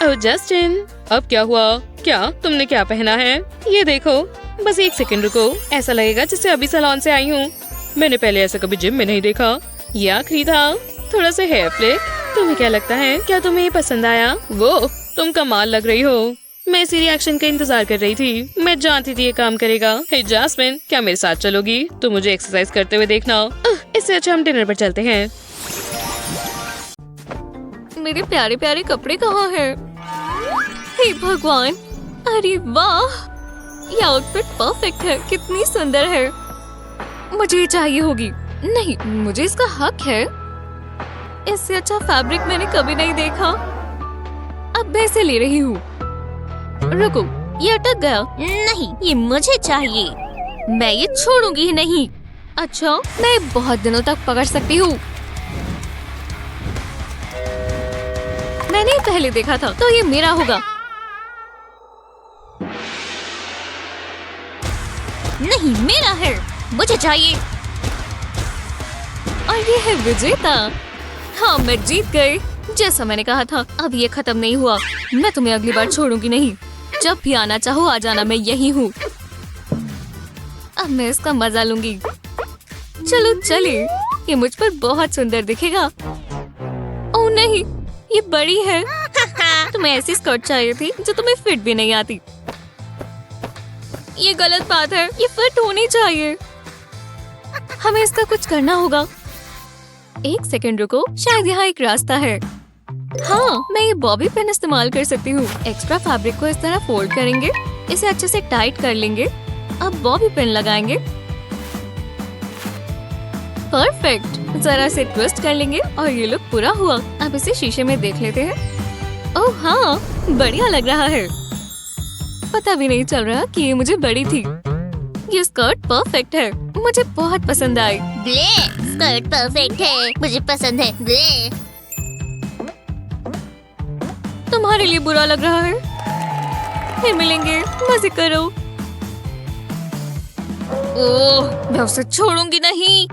ओह जस्टिन, अब क्या हुआ? क्या तुमने क्या पहना है? ये देखो। बस एक सेकंड रुको। ऐसा लगेगा जैसे अभी सैलून से आई हूँ। मैंने पहले ऐसा कभी जिम में नहीं देखा। ये आखिरी था। थोड़ा सा हेयर फ्लिक। तुम्हें क्या लगता है? क्या तुम्हें ये पसंद आया? वो तुम कमाल लग रही हो। मैं इसी रिएक्शन का इंतजार कर रही थी। मैं जानती थी ये काम करेगा। हे जास्मिन, क्या मेरे साथ चलोगी? तुम मुझे एक्सरसाइज करते हुए देखना। इससे अच्छा हम डिनर पर चलते हैं। मेरे प्यारे प्यारे कपड़े कहाँ हैं? हे भगवान, अरे वाह, ये आउटफिट परफेक्ट है। कितनी सुंदर है। मुझे ये चाहिए होगी। नहीं, मुझे इसका हक है। इससे अच्छा फैब्रिक मैंने कभी नहीं देखा। अब मैं इसे ले रही हूँ। रुको, ये अटक गया। नहीं, ये मुझे चाहिए। मैं ये छोड़ूंगी ही नहीं। अच्छा, मैं बहुत दिनों तक पकड़ सकती हूँ। मैंने पहले देखा था, तो ये मेरा होगा। नहीं, मेरा है। मुझे चाहिए। और ये है विजेता। हाँ, मैं जीत गई। जैसा मैंने कहा था। अब ये खत्म नहीं हुआ। मैं तुम्हें अगली बार छोड़ूंगी नहीं। जब भी आना चाहो आ जाना, मैं यही हूँ। अब मैं इसका मजा लूंगी। चलो चलिए, ये मुझ पर बहुत सुंदर दिखेगा। ओह नहीं, ये बड़ी है। तुम्हें ऐसी स्कर्ट चाहिए थी जो तुम्हें फिट भी नहीं आती। ये गलत बात है, ये फिट होनी चाहिए। हमें इसका कुछ करना होगा। एक सेकंड रुको, शायद यहाँ एक रास्ता है। हाँ, मैं ये बॉबी पिन इस्तेमाल कर सकती हूँ। एक्स्ट्रा फैब्रिक को इस तरह फोल्ड करेंगे, इसे अच्छे से टाइट कर लेंगे। अब बॉबी पिन लगाएंगे। परफेक्ट। जरा से ट्विस्ट कर लेंगे और ये लुक पूरा हुआ। अब इसे शीशे में देख लेते हैं। ओह हाँ, बढ़िया लग रहा है। पता भी नहीं चल रहा कि ये मुझे बड़ी थी। ये स्कर्ट परफेक्ट है, मुझे बहुत पसंद आई। ब्ले, स्कर्ट परफेक्ट है, मुझे पसंद है। ब्ले। तुम्हारे लिए बुरा लग रहा है। फिर मिलेंगे, मजे करो। ओह, मैं उसे छोड़ूंगी नहीं।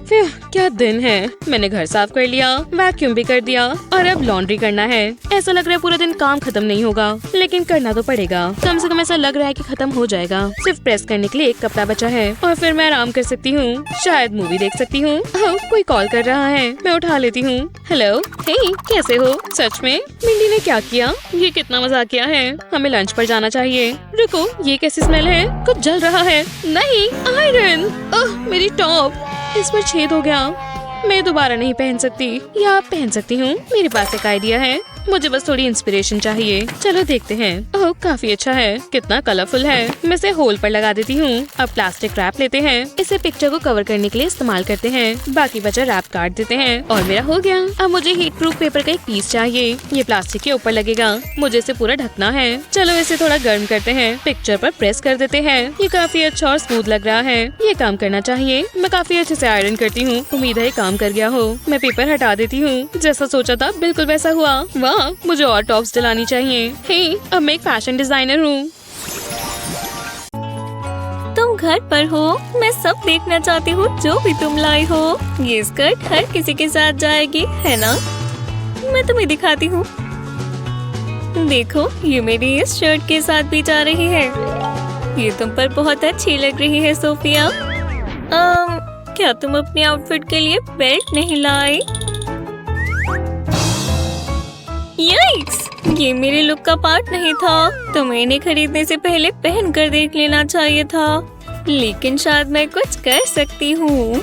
फिर क्या दिन है। मैंने घर साफ कर लिया, वैक्यूम भी कर दिया और अब लॉन्ड्री करना है। ऐसा लग रहा है पूरा दिन काम खत्म नहीं होगा, लेकिन करना तो पड़ेगा। कम से कम ऐसा लग रहा है कि खत्म हो जाएगा। सिर्फ प्रेस करने के लिए एक कपड़ा बचा है और फिर मैं आराम कर सकती हूँ। शायद मूवी देख सकती हूँ। कोई कॉल कर रहा है, मैं उठा लेती हूँ। हेलो, हे, कैसे हो? सच में मिंडी ने क्या किया? ये कितना मजाकिया है। हमें लंच पर जाना चाहिए। रुको, ये कैसी स्मेल है? कुछ जल रहा है। नहीं, आयरन। मेरी टॉप, इस पर छेद हो गया। मैं दोबारा नहीं पहन सकती, या पहन सकती हूँ। मेरे पास एक आइडिया है, मुझे बस थोड़ी इंस्पिरेशन चाहिए। चलो देखते हैं। ओह, काफी अच्छा है, कितना कलरफुल है। मैं इसे होल पर लगा देती हूँ। अब प्लास्टिक रैप लेते हैं, इसे पिक्चर को कवर करने के लिए इस्तेमाल करते हैं। बाकी बचा रैप काट देते हैं और मेरा हो गया। अब मुझे हीट प्रूफ पेपर का एक पीस चाहिए। ये प्लास्टिक के ऊपर लगेगा, मुझे इसे पूरा ढकना है। चलो इसे थोड़ा गर्म करते हैं, पिक्चर पर प्रेस कर देते हैं। ये काफी अच्छा और स्मूथ लग रहा है, ये काम करना चाहिए। मैं काफी अच्छे से आयरन करती हूँ, उम्मीद है काम कर गया हो। मैं पेपर हटा देती हूँ, जैसा सोचा था बिल्कुल वैसा हुआ। वाह, मुझे और टॉप्स दिलानी चाहिए। हे, अब मैं एक फैशन डिजाइनर हूँ। तुम घर पर हो, मैं सब देखना चाहती हूँ जो भी तुम लाई हो। ये स्कर्ट हर किसी के साथ जाएगी, है ना? मैं तुम्हें दिखाती हूँ। देखो, ये मेरी इस शर्ट के साथ भी जा रही है। ये तुम पर बहुत अच्छी लग रही है, सोफिया। क्या तुम अपने आउटफिट के लिए बेल्ट नहीं लाई? यीक्स! ये मेरे लुक का पार्ट नहीं था। तुम्हें इन्हें खरीदने से पहले पहन कर देख लेना चाहिए था। लेकिन शायद मैं कुछ कर सकती हूँ।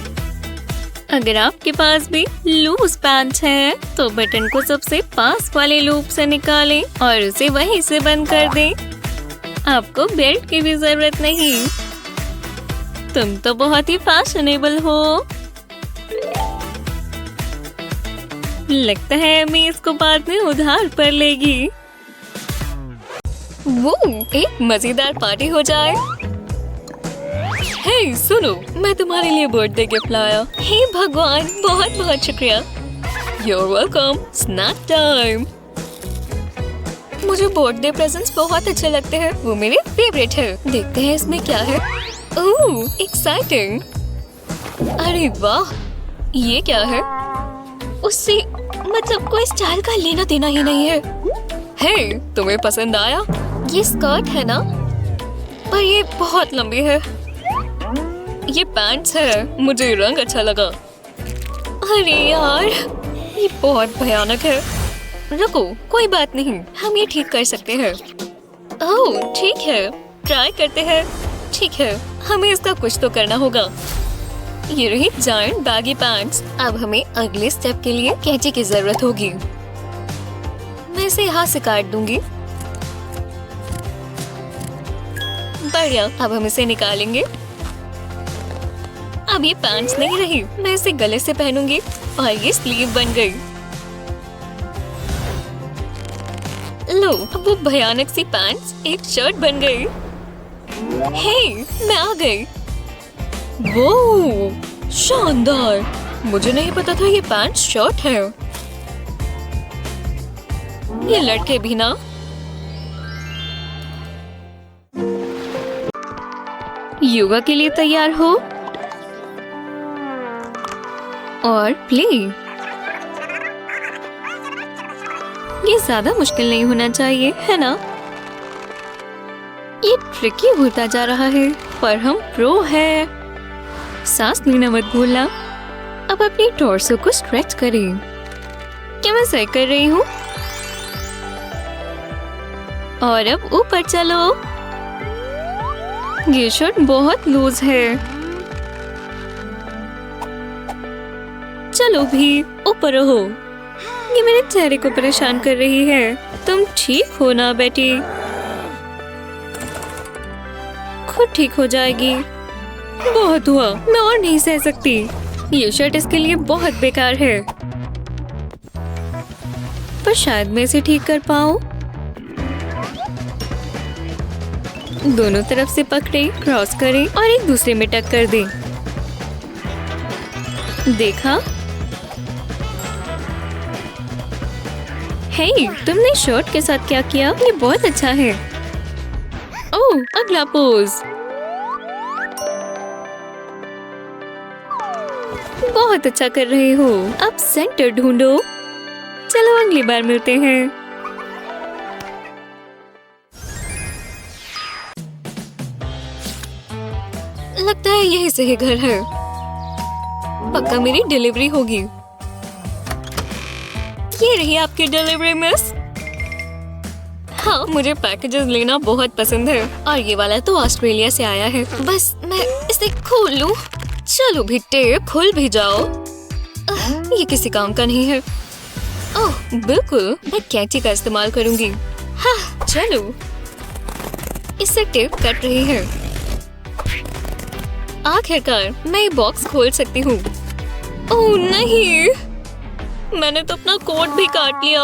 अगर आपके पास भी लूज पैंट्स हैं, तो बटन को सबसे पास वाले लूप से निकालें और उसे वहीं से बंद कर दें। आपको बेल्ट की भी जरूरत नहीं। तुम तो बहुत ही फैशनेबल हो। लगता है मैं इसको बाद में उधार पर लेगी। वो एक मजेदार पार्टी हो जाए। हे सुनो, मैं तुम्हारे लिए बर्थडे गिफ्ट लाया। हे भगवान, बहुत बहुत शुक्रिया। You're welcome। Snack time. मुझे बर्थडे प्रेजेंट्स बहुत अच्छे लगते हैं, वो मेरे फेवरेट है। देखते हैं इसमें क्या है। ओह, एक्साइटिंग। अरे वाह, ये क्या है? उससे मतलब कोई स्टाइल का लेना देना ही नहीं है। हे, तुम्हें पसंद आया? ये स्कर्ट है ना, पर ये बहुत लंबी है। ये पैंट्स है, मुझे रंग अच्छा लगा। अरे यार, ये बहुत भयानक है। रुको, कोई बात नहीं, हम ये ठीक कर सकते हैं। ओह ठीक है, ट्राई करते हैं। ठीक है, हमें इसका कुछ तो करना होगा। ये रही जायंट बैगी पैंट्स। अब हमें अगले स्टेप के लिए कैंची की जरूरत होगी। मैं इसे यहाँ से काट दूंगी। बढ़िया, अब हम इसे निकालेंगे। अब ये पैंट्स नहीं रही, मैं इसे गले से पहनूंगी और ये स्लीव बन गई। लो, अब वो भयानक सी पैंट्स एक शर्ट बन गई। हे, मैं आ गई। वो शानदार, मुझे नहीं पता था ये पैंट्स शर्ट है। ये लड़के भी ना। योगा के लिए तैयार हो और प्ले। ये ज्यादा मुश्किल नहीं होना चाहिए, है ना? ये ट्रिकी होता जा रहा है, पर हम प्रो है। सांस लेना मत भूलना। अब अपनी टॉर्सो को स्ट्रेच करें। क्या मैं सही कर रही हूँ? और अब ऊपर चलो। ये शर्ट बहुत लूज है। चलो भी ऊपर रहो। ये मेरे चेहरे को परेशान कर रही है। तुम ठीक हो ना बेटी? खुद ठीक हो जाएगी। बहुत हुआ, मैं और नहीं सह सकती। ये शर्ट इसके लिए बहुत बेकार है, पर शायद मैं इसे ठीक कर पाऊं। दोनों तरफ से पकड़े, क्रॉस करें और एक दूसरे में टक कर दें। देखा? हे, तुमने शर्ट के साथ क्या किया? ये बहुत अच्छा है। ओह, अगला पोज। बहुत अच्छा कर रहे हो। अब सेंटर ढूंढो। चलो अगली बार मिलते हैं। लगता है यही सही घर है। पक्का मेरी डिलीवरी होगी। ये रही आपकी डिलीवरी मिस। हाँ, मुझे पैकेजेस लेना बहुत पसंद है और ये वाला तो ऑस्ट्रेलिया से आया है। बस मैं इसे खोल लूं। चलो भी टेप खुल भी जाओ। ये किसी काम का नहीं है। ओह बिल्कुल, मैं कैंची का इस्तेमाल करूंगी। हाँ चलो, इससे टेप कट रही है। आखिरकार मैं ये बॉक्स खोल सकती हूँ। ओह नहीं, मैंने तो अपना कोट भी काट लिया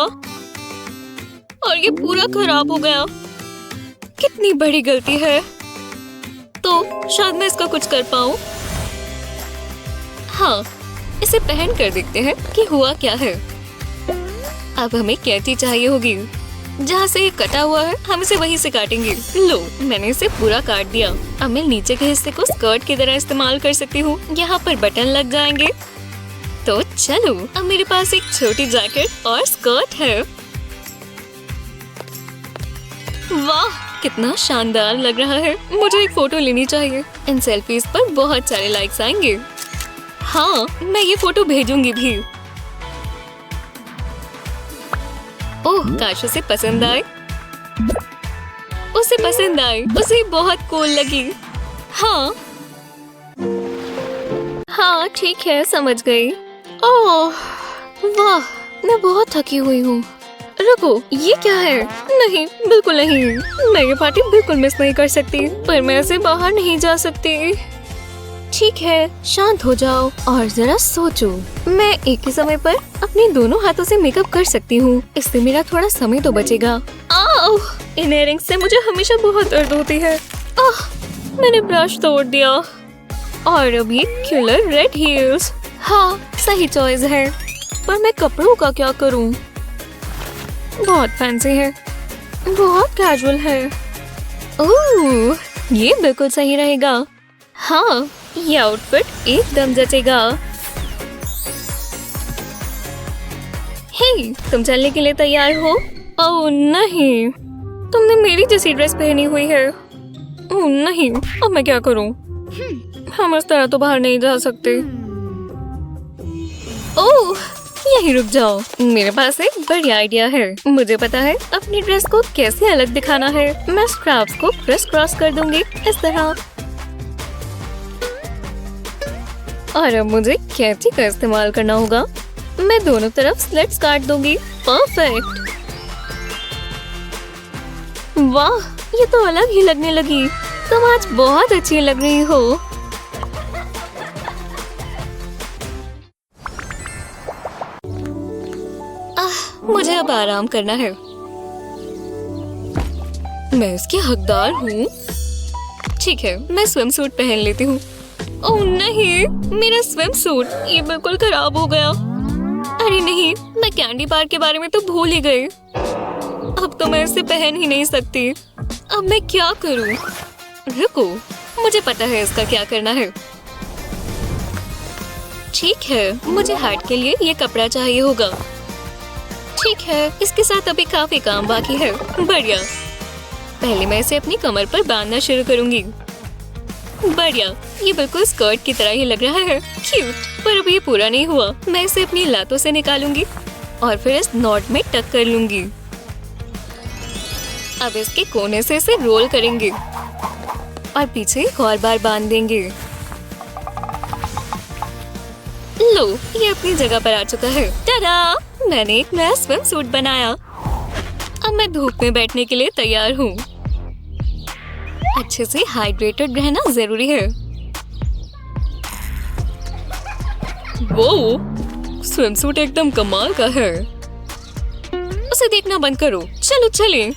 और ये पूरा खराब हो गया। कितनी बड़ी गलती है। तो शायद मैं इसका कुछ कर पाऊँ। हाँ, इसे पहन कर देखते हैं कि हुआ क्या है। अब हमें कैंची चाहिए होगी। जहाँ से ये कटा हुआ है हम इसे वहीं से काटेंगे। लो, मैंने इसे पूरा काट दिया। अब मैं नीचे के हिस्से को स्कर्ट की तरह इस्तेमाल कर सकती हूँ। यहाँ पर बटन लग जाएंगे। तो चलो, अब मेरे पास एक छोटी जैकेट और स्कर्ट है। वाह, कितना शानदार लग रहा है। मुझे एक फोटो लेनी चाहिए। इन सेल्फीज पर बहुत सारे लाइक्स आएंगे। हाँ, मैं ये फोटो भेजूंगी भी। ओह, काश उसे पसंद आए। उसे पसंद आए, उसे बहुत कूल लगी। हाँ हाँ ठीक है, समझ गई। ओह वाह, मैं बहुत थकी हुई हूँ। रुको, ये क्या है? नहीं, बिल्कुल नहीं। मैं ये पार्टी बिल्कुल मिस नहीं कर सकती, पर मैं ऐसे बाहर नहीं जा सकती। ठीक है, शांत हो जाओ और जरा सोचो। मैं एक ही समय पर अपने दोनों हाथों से मेकअप कर सकती हूँ। इससे मेरा थोड़ा समय तो बचेगा। आओ, इन इयररिंग्स से मुझे हमेशा बहुत दर्द होती है। आह, मैंने ब्रश तोड़ दिया। और अब ये किलर रेड हील्स। हाँ, सही चॉइस है, पर मैं कपड़ों का क्या करूँ? बहुत फैंसी है, बहुत कैजुअल है। ओह, ये बिल्कुल सही रहेगा। हाँ, ये आउटफिट एकदम जचेगा। हे, तुम चलने के लिए तैयार हो? ओह नहीं, तुमने मेरी जैसी ड्रेस पहनी हुई है। ओह नहीं, अब मैं क्या करूं? हम इस तरह तो बाहर नहीं जा सकते। ओह, यहीं रुक जाओ। मेरे पास एक बढ़िया आइडिया है। मुझे पता है अपनी ड्रेस को कैसे अलग दिखाना है। मैं स्ट्रैप्स को क्रिस क्रॉस कर दूंगी इस तरह। और अब मुझे कैंची का इस्तेमाल करना होगा। मैं दोनों तरफ स्लिट्स काट दूंगी। परफेक्ट। वाह, ये तो अलग ही लगने लगी। तुम आज बहुत अच्छी लग रही हो। मुझे अब आराम करना है। मैं इसकी हकदार हूँ। ठीक है, मैं स्विम सूट पहन लेती हूँ। ओह नहीं, मेरा स्विम सूट, ये बिल्कुल खराब हो गया। अरे नहीं, मैं कैंडी बार के बारे में तो भूल ही गई। अब तो मैं इसे पहन ही नहीं सकती। अब मैं क्या करूँ? रुको, मुझे पता है इसका क्या करना है। ठीक है, मुझे हाइट के लिए ये कपड़ा चाहिए होगा। ठीक है, इसके साथ अभी काफी काम बाकी है। बढ़िया। पहले मैं इसे अपनी कमर पर बांधना शुरू करूंगी। बढ़िया, ये बिल्कुल स्कर्ट की तरह ही लग रहा है। क्यूट। पर अब ये पूरा नहीं हुआ। मैं इसे अपनी लातों से निकालूंगी और फिर इस नॉट में टक कर लूंगी। अब इसके कोने से इसे रोल करेंगे और पीछे एक और बार बांध देंगे। लो, ये अपनी जगह पर आ चुका है। टाडा! मैंने एक नया स्विम सूट बनाया। अब मैं धूप में बैठने के लिए तैयार हूँ। अच्छे से हाइड्रेटेड रहना जरूरी है। वो स्विम सूट एकदम कमाल का है। उसे देखना बंद करो। चलो चलें।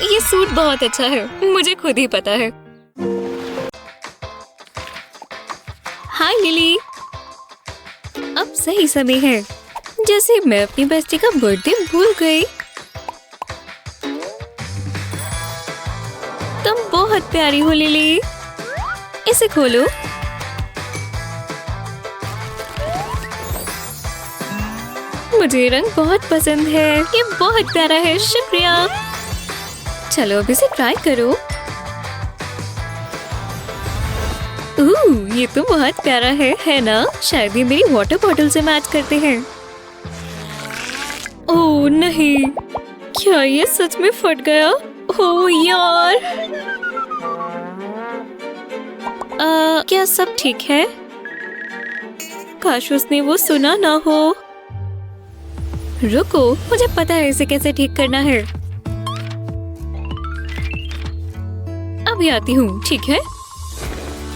ये सूट बहुत अच्छा है, मुझे खुद ही पता है। हाय लिली। अब सही समय है। जैसे मैं अपनी बेस्टी का बर्थडे भूल गई। तुम बहुत प्यारी हो लिली। इसे खोलो। मुझे ये रंग बहुत पसंद है। ये बहुत प्यारा है। शुक्रिया। चलो अब इसे ट्राई करो। ये तो बहुत प्यारा है ना? शायद ये मेरी वाटर बॉटल से मैच करते हैं। ओह नहीं, क्या ये सच में फट गया? ओह यार। क्या सब ठीक है? काश उसने वो सुना ना हो। रुको, मुझे पता है इसे कैसे ठीक करना है। अभी आती हूँ, ठीक है?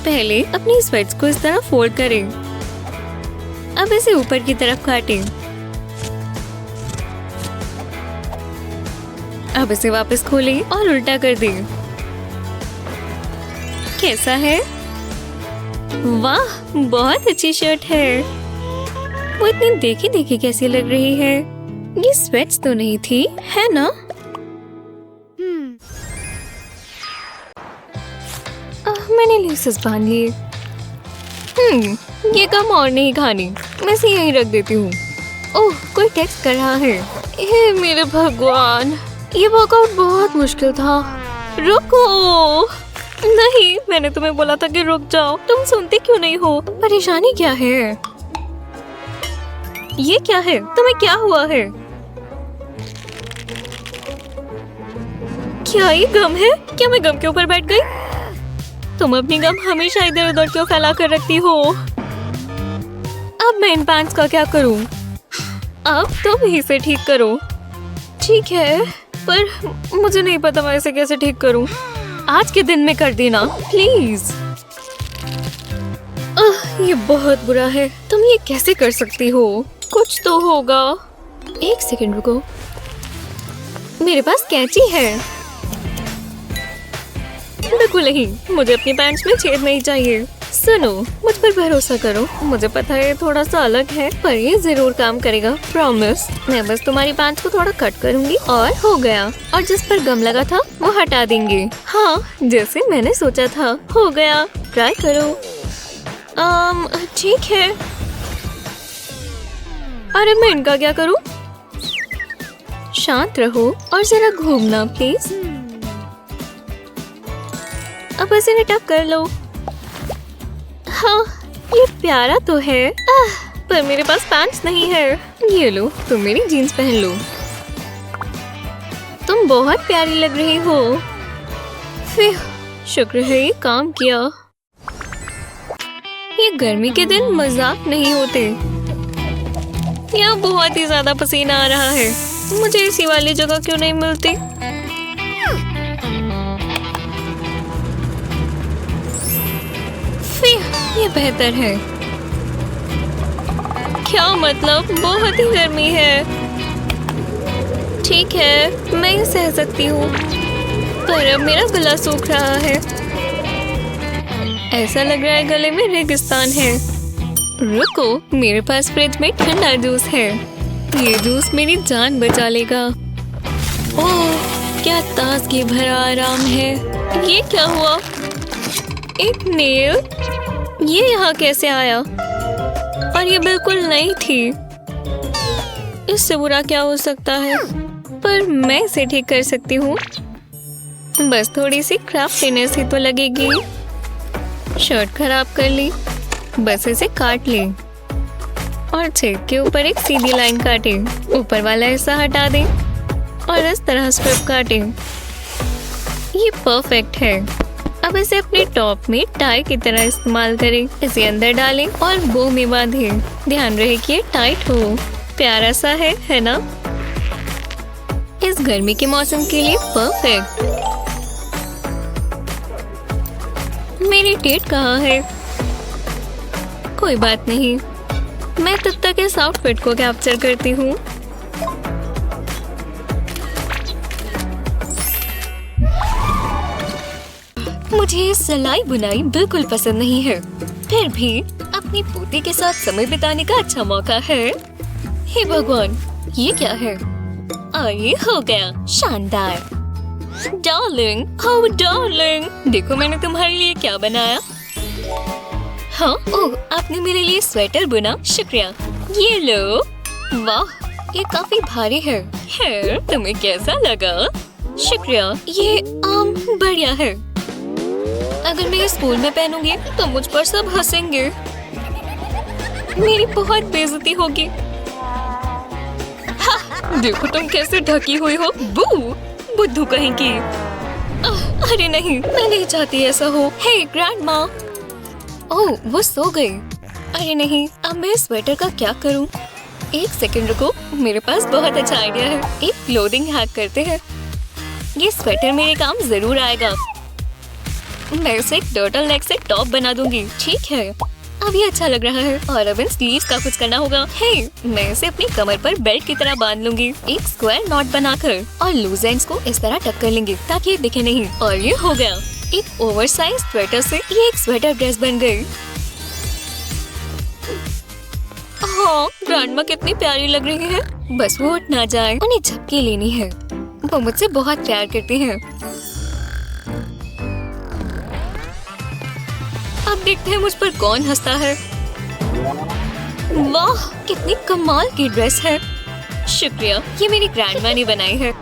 पहले अपनी स्वेट्स को इस तरह फोल्ड करें। अब इसे ऊपर की तरफ काटें। अब इसे वापस खोलें और उल्टा कर दें। कैसा है? वाह, बहुत अच्छी शर्ट है। वो इतनी देखी देखी कैसी लग रही है? ये स्वेट्स तो नहीं थी, है ना? मैंने लेसेस बांध लिए। ये गम और नहीं खानी। मैं इसे यहीं रख देती हूँ। ओह, कोई टेक्स्ट कर रहा है। हे मेरे भगवान, ये वर्कआउट बहुत मुश्किल था। रुको। नहीं, मैंने तुम्हें बोला था कि रुक जाओ। तुम सुनते क्यों नहीं हो? परेशानी क्या है? ये क्या है? तुम्हें क्या हुआ है? क्या ये गम है? क्या मैं गम के ऊपर बैठ गई? तुम अपनी गम हमेशा इधर उधर क्यों फैला कर रखती हो? अब मैं इन पैंट्स का क्या करूं? अब तुम ही से ठीक करो। ठीक है, पर मुझे नहीं पता मैं इसे कैसे ठीक करूं। आज के दिन में कर देना प्लीज। ये बहुत बुरा है। तुम ये कैसे कर सकती हो? कुछ तो होगा। एक सेकंड रुको, मेरे पास कैंची है। बिल्कुल नहीं, मुझे अपनी पैंट्स में छेद नहीं चाहिए। सुनो, मुझ पर भरोसा करो। मुझे पता है थोड़ा सा अलग है, पर ये जरूर काम करेगा, प्रॉमिस। मैं बस तुम्हारी पैंट्स को थोड़ा कट करूंगी और हो गया। और जिस पर गम लगा था वो हटा देंगे। हाँ, जैसे मैंने सोचा था। हो गया। ट्राई करो। ठीक है। अरे मैं इनका क्या करूं? शांत रहो और जरा घूमना प्लीज। अब इसे निटक कर लो। हाँ, ये प्यारा तो है। पर मेरे पास पैंट्स नहीं है। ये लो, तुम मेरी जीन्स पहन लो। तुम बहुत प्यारी लग रही हो। फिर शुक्र है ये काम किया। ये गर्मी के दिन मजाक नहीं होते। यहाँ बहुत ही ज्यादा पसीना आ रहा है। मुझे इसी वाली जगह क्यों नहीं मिलती? ये बेहतर है। क्या मतलब? बहुत ही गर्मी है। ठीक है, मैं ये सह सकती हूँ, पर अब मेरा गला सूख रहा है। ऐसा लग रहा है गले में रेगिस्तान है। रुको, मेरे पास फ्रिज में ठंडा जूस है। ये जूस मेरी जान बचा लेगा। ओह, क्या ताजगी भरा आराम है। ये क्या हुआ? एक नेल? ये यहाँ कैसे आया? और ये बिल्कुल नई थी। इससे बुरा क्या हो सकता है? पर मैं इसे ठीक कर सकती हूँ। बस थोड़ी सी क्राफ्टीनेस ही तो लगेगी। शर्ट खराब कर ली, बस इसे काट ली और छेद के ऊपर एक सीधी लाइन काटें। ऊपर वाला हिस्सा हटा दें और इस तरह स्ट्रिप काटें। ये परफेक्ट है। अब इसे अपने टॉप में टाई की तरह इस्तेमाल करें। इसे अंदर डालें और बो में बांधें। ध्यान रहे कि ये टाइट हो। प्यारा सा है ना? इस गर्मी के मौसम के लिए परफेक्ट। मेरी डेट कहाँ है? कोई बात नहीं, मैं तब तक इस आउटफिट को कैप्चर करती हूँ। मुझे ये सिलाई बुनाई बिल्कुल पसंद नहीं है, फिर भी अपनी पोती के साथ समय बिताने का अच्छा मौका है। हे भगवान, ये क्या है? ये हो गया, शानदार। डार्लिंग, ओह डार्लिंग, देखो मैंने तुम्हारे लिए क्या बनाया। हाँ, ओह आपने मेरे लिए स्वेटर बुना, शुक्रिया। ये लो। वाह, ये काफी भारी है। तुम्हें कैसा लगा? शुक्रिया, ये बढ़िया है। अगर मैं स्कूल में पहनूंगी तो मुझ पर सब हंसेंगे। मेरी बहुत बेइज्जती होगी। हाँ, देखो तुम कैसे ढकी हुई हो। बू, बुद्धू कहेंगी। अरे नहीं, मैं नहीं चाहती ऐसा हो। हे ग्रैंडमा। ओह, वो सो गई। अरे नहीं, अब मैं स्वेटर का क्या करूं? एक सेकंड रुको, मेरे पास बहुत अच्छा आइडिया है। एक क्लोथिंग हैक करते हैं। ये स्वेटर मेरे काम जरूर आएगा। मैं इसे एक टर्टल नेक से टॉप बना दूंगी। ठीक है, अब ये अच्छा लग रहा है। और अब इन स्लीव्स का कुछ करना होगा। मैं इसे अपनी कमर पर बेल्ट की तरह बांध लूंगी, एक स्क्वायर नॉट बनाकर, और लूज एंड्स को इस तरह टक कर लेंगे ताकि ये दिखे नहीं। और ये हो गया। एक ओवरसाइज स्वेटर से ये एक स्वेटर ड्रेस बन गई। हाँ, ग्रैंडमा कितनी प्यारी लग रही है। बस वो उठ ना जाए, उन्हें झपकी लेनी है। वो मुझसे बहुत प्यार करती हैं। अब देखते हैं मुझ पर कौन हंसता है। वाह, कितनी कमाल की ड्रेस है। शुक्रिया, ये मेरी ग्रैंडमा ने बनाई है।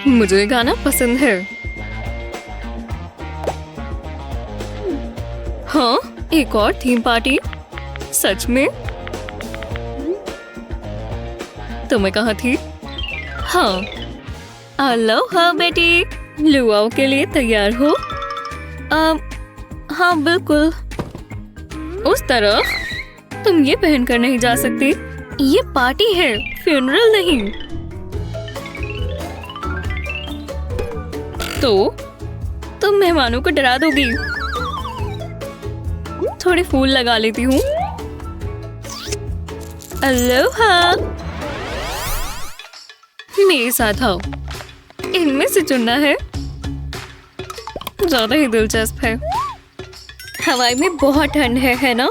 मुझे गाना पसंद है। हाँ, एक और थीम पार्टी। सच में? तो मैं कहाँ थी? हाँ, अलोहा बेटी, लुआओ के लिए तैयार हो? हाँ बिल्कुल। उस तरफ? तुम ये पहनकर नहीं जा सकती। ये पार्टी है, फ्यूनरल नहीं। तो तुम मेहमानों को डरा दोगी। थोड़े फूल लगा लेती हूँ। अलोहा, मेरे साथ आओ। इनमें से चुनना है। ज्यादा ही दिलचस्प है। हवाई में बहुत ठंड है ना?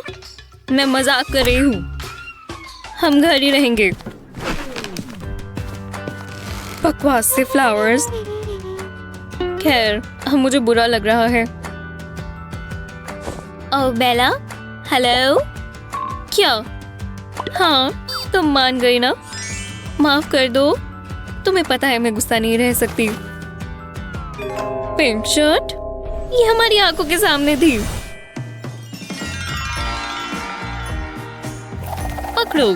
मैं मजाक कर रही हूँ। हम घर ही रहेंगे। बकवास से फ्लावर्स। खैर, मुझे बुरा लग रहा है। ओह बेला, हेलो। क्या? हाँ, तुम मान गई ना? माफ कर दो। तुम्हें पता है मैं गुस्सा नहीं रह सकती। पिंक शर्ट, ये हमारी आंखों के सामने थी। पकड़ो।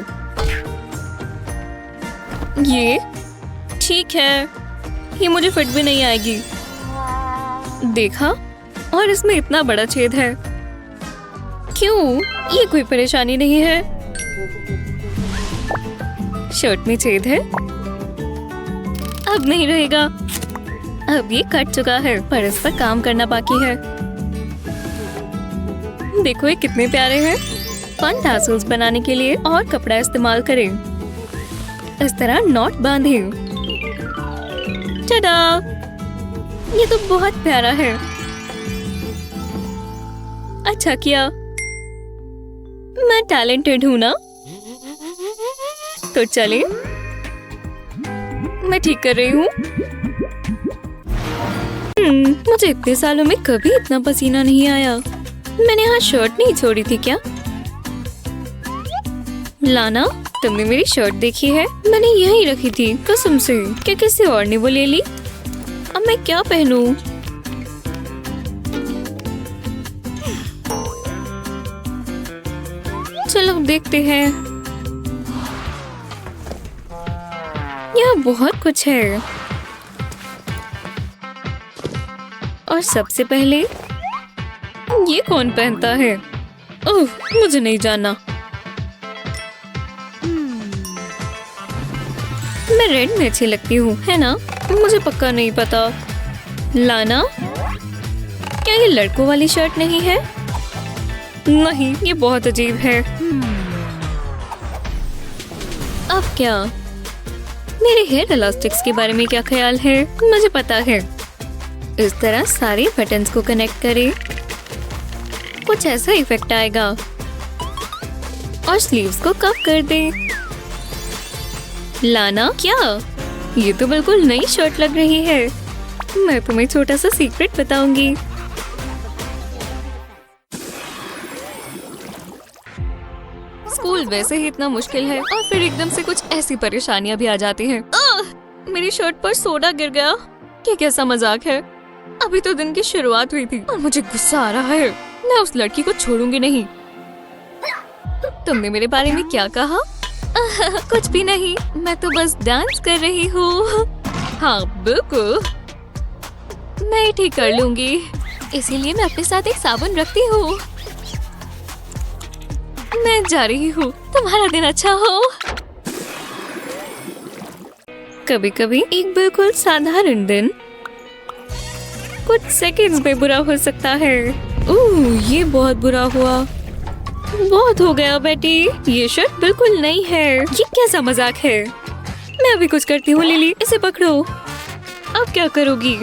ये ठीक है, ये मुझे फिट भी नहीं आएगी। देखा? और इसमें इतना बड़ा छेद है। क्यों? ये कोई परेशानी नहीं है। शर्ट में छेद है। अब नहीं रहेगा। अब ये कट चुका है, पर इस पर काम करना बाकी है। देखो ये कितने प्यारे हैं। फन टासल्स बनाने के लिए और कपड़ा इस्तेमाल करें। इस तरह नॉट बांधें। टडा! ये तो बहुत प्यारा है। अच्छा किया। मैं टैलेंटेड हूँ ना? तो चलें। मैं ठीक कर रही हूँ। मुझे इतने सालों में कभी इतना पसीना नहीं आया। मैंने यहाँ शर्ट नहीं छोड़ी थी क्या? लाना, तुमने मेरी शर्ट देखी है? मैंने यहीं रखी थी, कसम से। क्या किसी और ने वो ले ली? अब मैं क्या पहनूं? चलो देखते हैं। यहाँ बहुत कुछ है। और सबसे पहले ये कौन पहनता है? ओह, मुझे नहीं जानना। मैं रेड में अच्छी लगती हूँ, है ना? मुझे पक्का नहीं पता। लाना, क्या ये लड़कों वाली शर्ट नहीं है? नहीं, ये बहुत अजीब है। अब क्या? मेरे हेयर इलास्टिक्स के बारे में क्या ख्याल है? मुझे पता है। इस तरह सारे बटन्स को कनेक्ट करें, कुछ ऐसा इफेक्ट आएगा। और स्लीव्स को कप कर दें। लाना, क्या? ये तो बिल्कुल नई शर्ट लग रही है। मैं तुम्हें छोटा सा सीक्रेट बताऊंगी। स्कूल वैसे ही इतना मुश्किल है और फिर एकदम से कुछ ऐसी परेशानियां भी आ जाती हैं। मेरी शर्ट पर सोडा गिर गया। ये कैसा मजाक है? अभी तो दिन की शुरुआत हुई थी और मुझे गुस्सा आ रहा है। मैं उस लड़की को छोड़ूंगी नहीं। तुमने मेरे बारे में क्या कहा? कुछ भी नहीं, मैं तो बस डांस कर रही हूँ। हाँ बिल्कुल, मैं ठीक कर लूंगी। इसीलिए मैं अपने साथ एक साबुन रखती हूँ। मैं जा रही हूँ। तुम्हारा दिन अच्छा हो। कभी कभी एक बिल्कुल साधारण दिन कुछ सेकंड्स में बुरा हो सकता है। ओह, ये बहुत बुरा हुआ। बहुत हो गया बेटी, ये शर्ट बिल्कुल नई है। ये कैसा मजाक है? मैं अभी कुछ करती हूँ। लिली, इसे पकड़ो। अब क्या करोगी?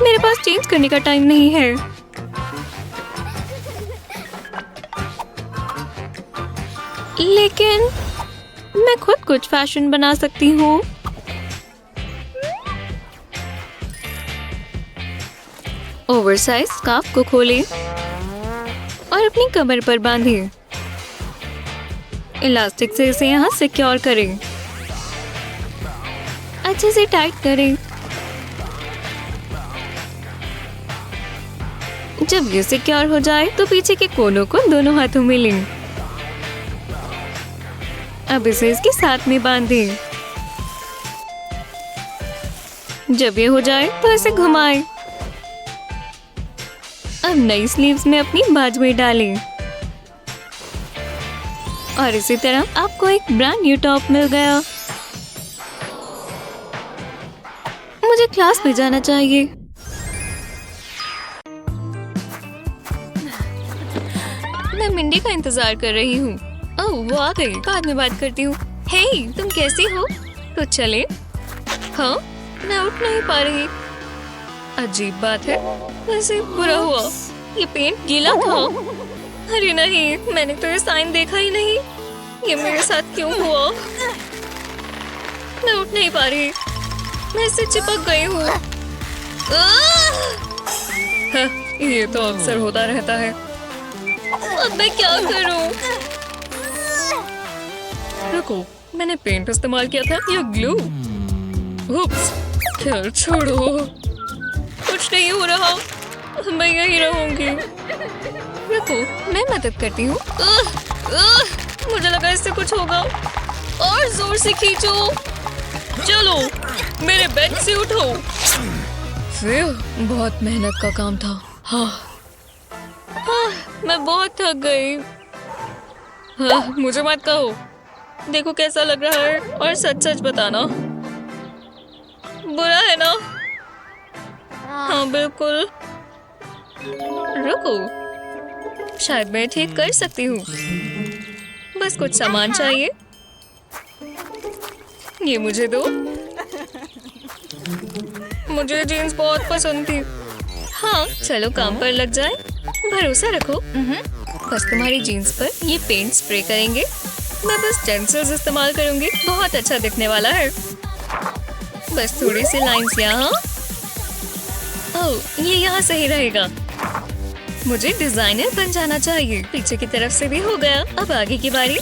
मेरे पास चेंज करने का टाइम नहीं है। लेकिन मैं खुद कुछ फैशन बना सकती हूँ। ओवरसाइज स्कार्फ को खोलें और अपनी कमर पर बांधें। इलास्टिक से इसे यहाँ सिक्योर करें। अच्छे से टाइट करें। जब ये सिक्योर हो जाए तो पीछे के कोनों को दोनों हाथों में लें। अब इसे इसके साथ में बांधें। जब ये हो जाए तो इसे घुमाएं। अब नई स्लीव्स में अपनी बाजुएं डालें। और इसी तरह आपको एक ब्रांड न्यू टॉप मिल गया। मुझे क्लास में जाना चाहिए। मैं मिंडी का इंतजार कर रही हूँ। ओह, वो आ गई। बाद में बात करती हूँ। हे, तुम कैसी हो? तो चले। हाँ, मैं उठ नहीं पा रही। अजीब बात है। वैसे बुरा हुआ, ये पेंट गीला था। अरे नहीं, मैंने तो ये साइन देखा ही नहीं। ये मेरे साथ क्यों हुआ? मैं उठ नहीं पा रही। मैं इससे चिपक गई हूँ। ये तो अक्सर होता रहता है। अब मैं क्या करूं? रुको, मैंने पेंट इस्तेमाल किया था या ग्लू? उप्स, खैर छोड़ो। कुछ नहीं हो रहा। मैं यही रहूंगी। रुको, मैं मदद करती हूँ। मुझे लगा इससे कुछ होगा। और जोर से खींचो। चलो, मेरे बेड से उठो। फिर बहुत मेहनत का काम था। हाँ, मैं बहुत थक गई। हाँ, मुझे मत कहो। देखो कैसा लग रहा है और सच सच बताना। बुरा है ना? हाँ बिल्कुल। रुको, शायद मैं ठीक कर सकती हूँ। बस कुछ सामान चाहिए। ये मुझे दो। मुझे जीन्स बहुत पसंद थी। हाँ, चलो काम पर लग जाए। भरोसा रखो। बस तुम्हारी जीन्स पर ये पेंट स्प्रे करेंगे। मैं बस स्टेंसिल्स इस्तेमाल करूंगी। बहुत अच्छा दिखने वाला है। बस थोड़ी सी लाइंस यहाँ। ओह, ये यहाँ सही रहेगा। मुझे डिजाइनर बन जाना चाहिए। पीछे की तरफ से भी हो गया। अब आगे की बारी।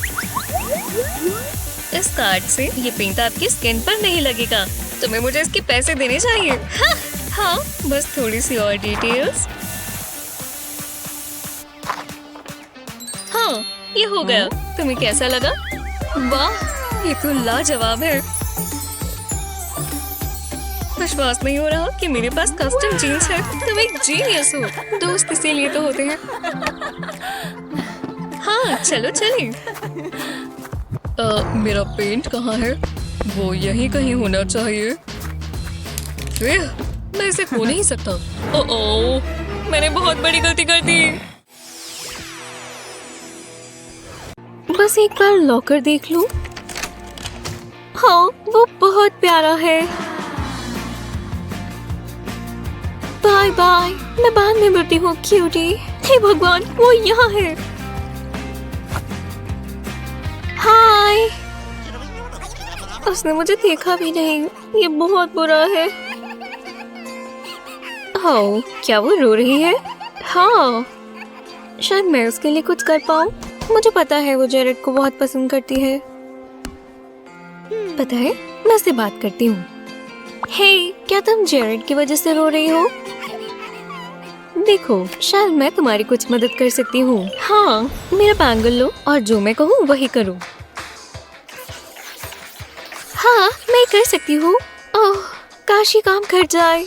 इस कार्ड से ये पेंट आपकी स्किन पर नहीं लगेगा। तुम्हें मुझे इसके पैसे देने चाहिए। हाँ, बस थोड़ी सी और डिटेल्स। हाँ, ये हो गया। तुम्हें कैसा लगा? वाह, ये तो लाजवाब है। विश्वास नहीं हो रहा कि मेरे पास कस्टम जीन्स है। तुम एक जीनियस हो। दोस्त इसीलिए तो होते हैं। हाँ चलो चलें। मेरा पेंट कहाँ है? वो यहीं कहीं होना चाहिए। मैं इसे खो नहीं सकता। ओह, मैंने बहुत बड़ी गलती कर दी। बस एक बार लॉकर देख लूं। हाँ, वो बहुत प्यारा है। बाय बाय, मैं बाद में मिलती हूँ क्यूटी। हे भगवान, वो यहाँ है। हाय। उसने मुझे देखा भी नहीं। ये बहुत बुरा है। ओह, क्या वो रो रही है? हाँ, शायद मैं उसके लिए कुछ कर पाऊँ। मुझे पता है वो जेरेड को बहुत पसंद करती है। पता है, मैं उससे बात करती हूँ। हे, क्या तुम जेरेड की वजह से रो रही हो? देखो, शायद मैं तुम्हारी कुछ मदद कर सकती हूँ। हाँ, मेरा बैंगल लो और जो मैं कहूँ वही करो। हाँ, मैं कर सकती हूँ। ओह, काश ये काम कर जाए।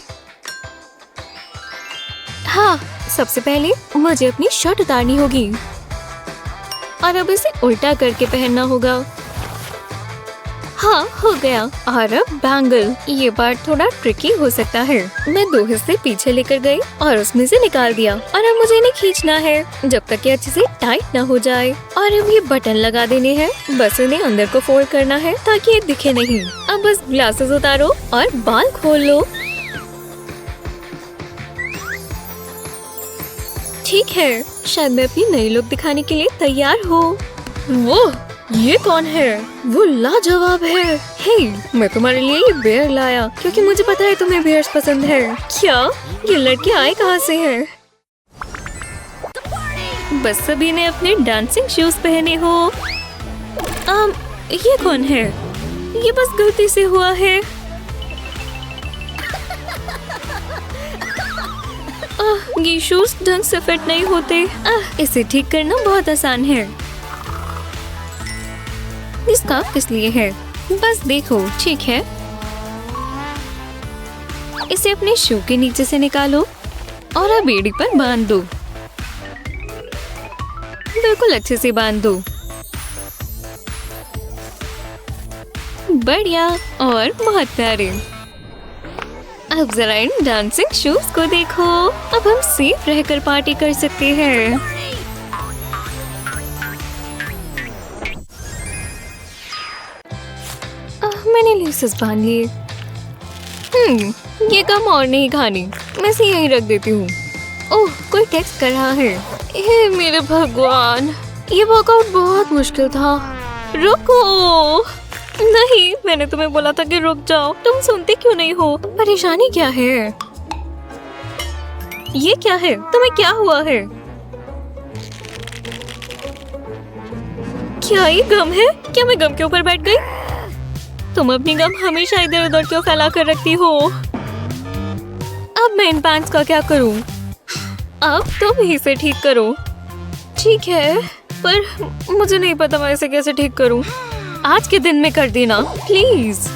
हाँ, सबसे पहले मुझे अपनी शर्ट उतारनी होगी और अब इसे उल्टा करके पहनना होगा। हाँ, हो गया। और अब बैंगल। ये पार्ट थोड़ा ट्रिकी हो सकता है। मैं 2 हिस्से पीछे लेकर गई और उसमें से निकाल दिया और अब मुझे इन्हें खींचना है जब तक ये अच्छे से टाइट ना हो जाए। और अब ये बटन लगा देने हैं। बस इन्हें अंदर को फोल्ड करना है ताकि ये दिखे नहीं। अब बस ग्लासेस उतारो और बाल खोल लो। ठीक है, शायद मैं अपनी नई लुक दिखाने के लिए तैयार हूँ। वो ये कौन है? वो लाजवाब है। हे, मैं तुम्हारे लिए ये बेयर लाया क्योंकि मुझे पता है तुम्हें बेयर्स पसंद है। क्या ये लड़के आए कहाँ से हैं? बस सभी ने अपने डांसिंग शूज पहने हो। ये कौन है? ये बस गलती से हुआ है। ये शूज ढंग से फिट नहीं होते। इसे ठीक करना बहुत आसान है। इसका किस लिए है? बस देखो, ठीक है। इसे अपने शू के नीचे से निकालो और अब एड़ी पर बांध दो। बिल्कुल अच्छे से बांध दो। बढ़िया और बहुत प्यारे। अब जरा इन डांसिंग शूज को देखो। अब हम सेफ रहकर पार्टी कर सकते हैं। मैंने लेसेस बांध लिए। ये कम और नहीं खानी। मैं इसे यहीं रख देती हूँ। ओह, कोई टेक्स्ट कर रहा है। हे मेरे भगवान, ये वर्कआउट बहुत मुश्किल था। रुको। नहीं, मैंने तुम्हें बोला था कि रुक जाओ। तुम सुनते क्यों नहीं हो? परेशानी क्या है? ये क्या है? तुम्हें क्या हुआ है? क्या ये गम है? क्या मैं गम के ऊपर बैठ गई? तुम अपनी गम हमेशा इधर उधर क्यों फैला कर रखती हो? अब मैं इन पैंट्स का क्या करूं? अब तुम ही से ठीक करो। ठीक है, पर मुझे नहीं पता मैं इसे कैसे ठीक करूं। आज के दिन में कर देना प्लीज।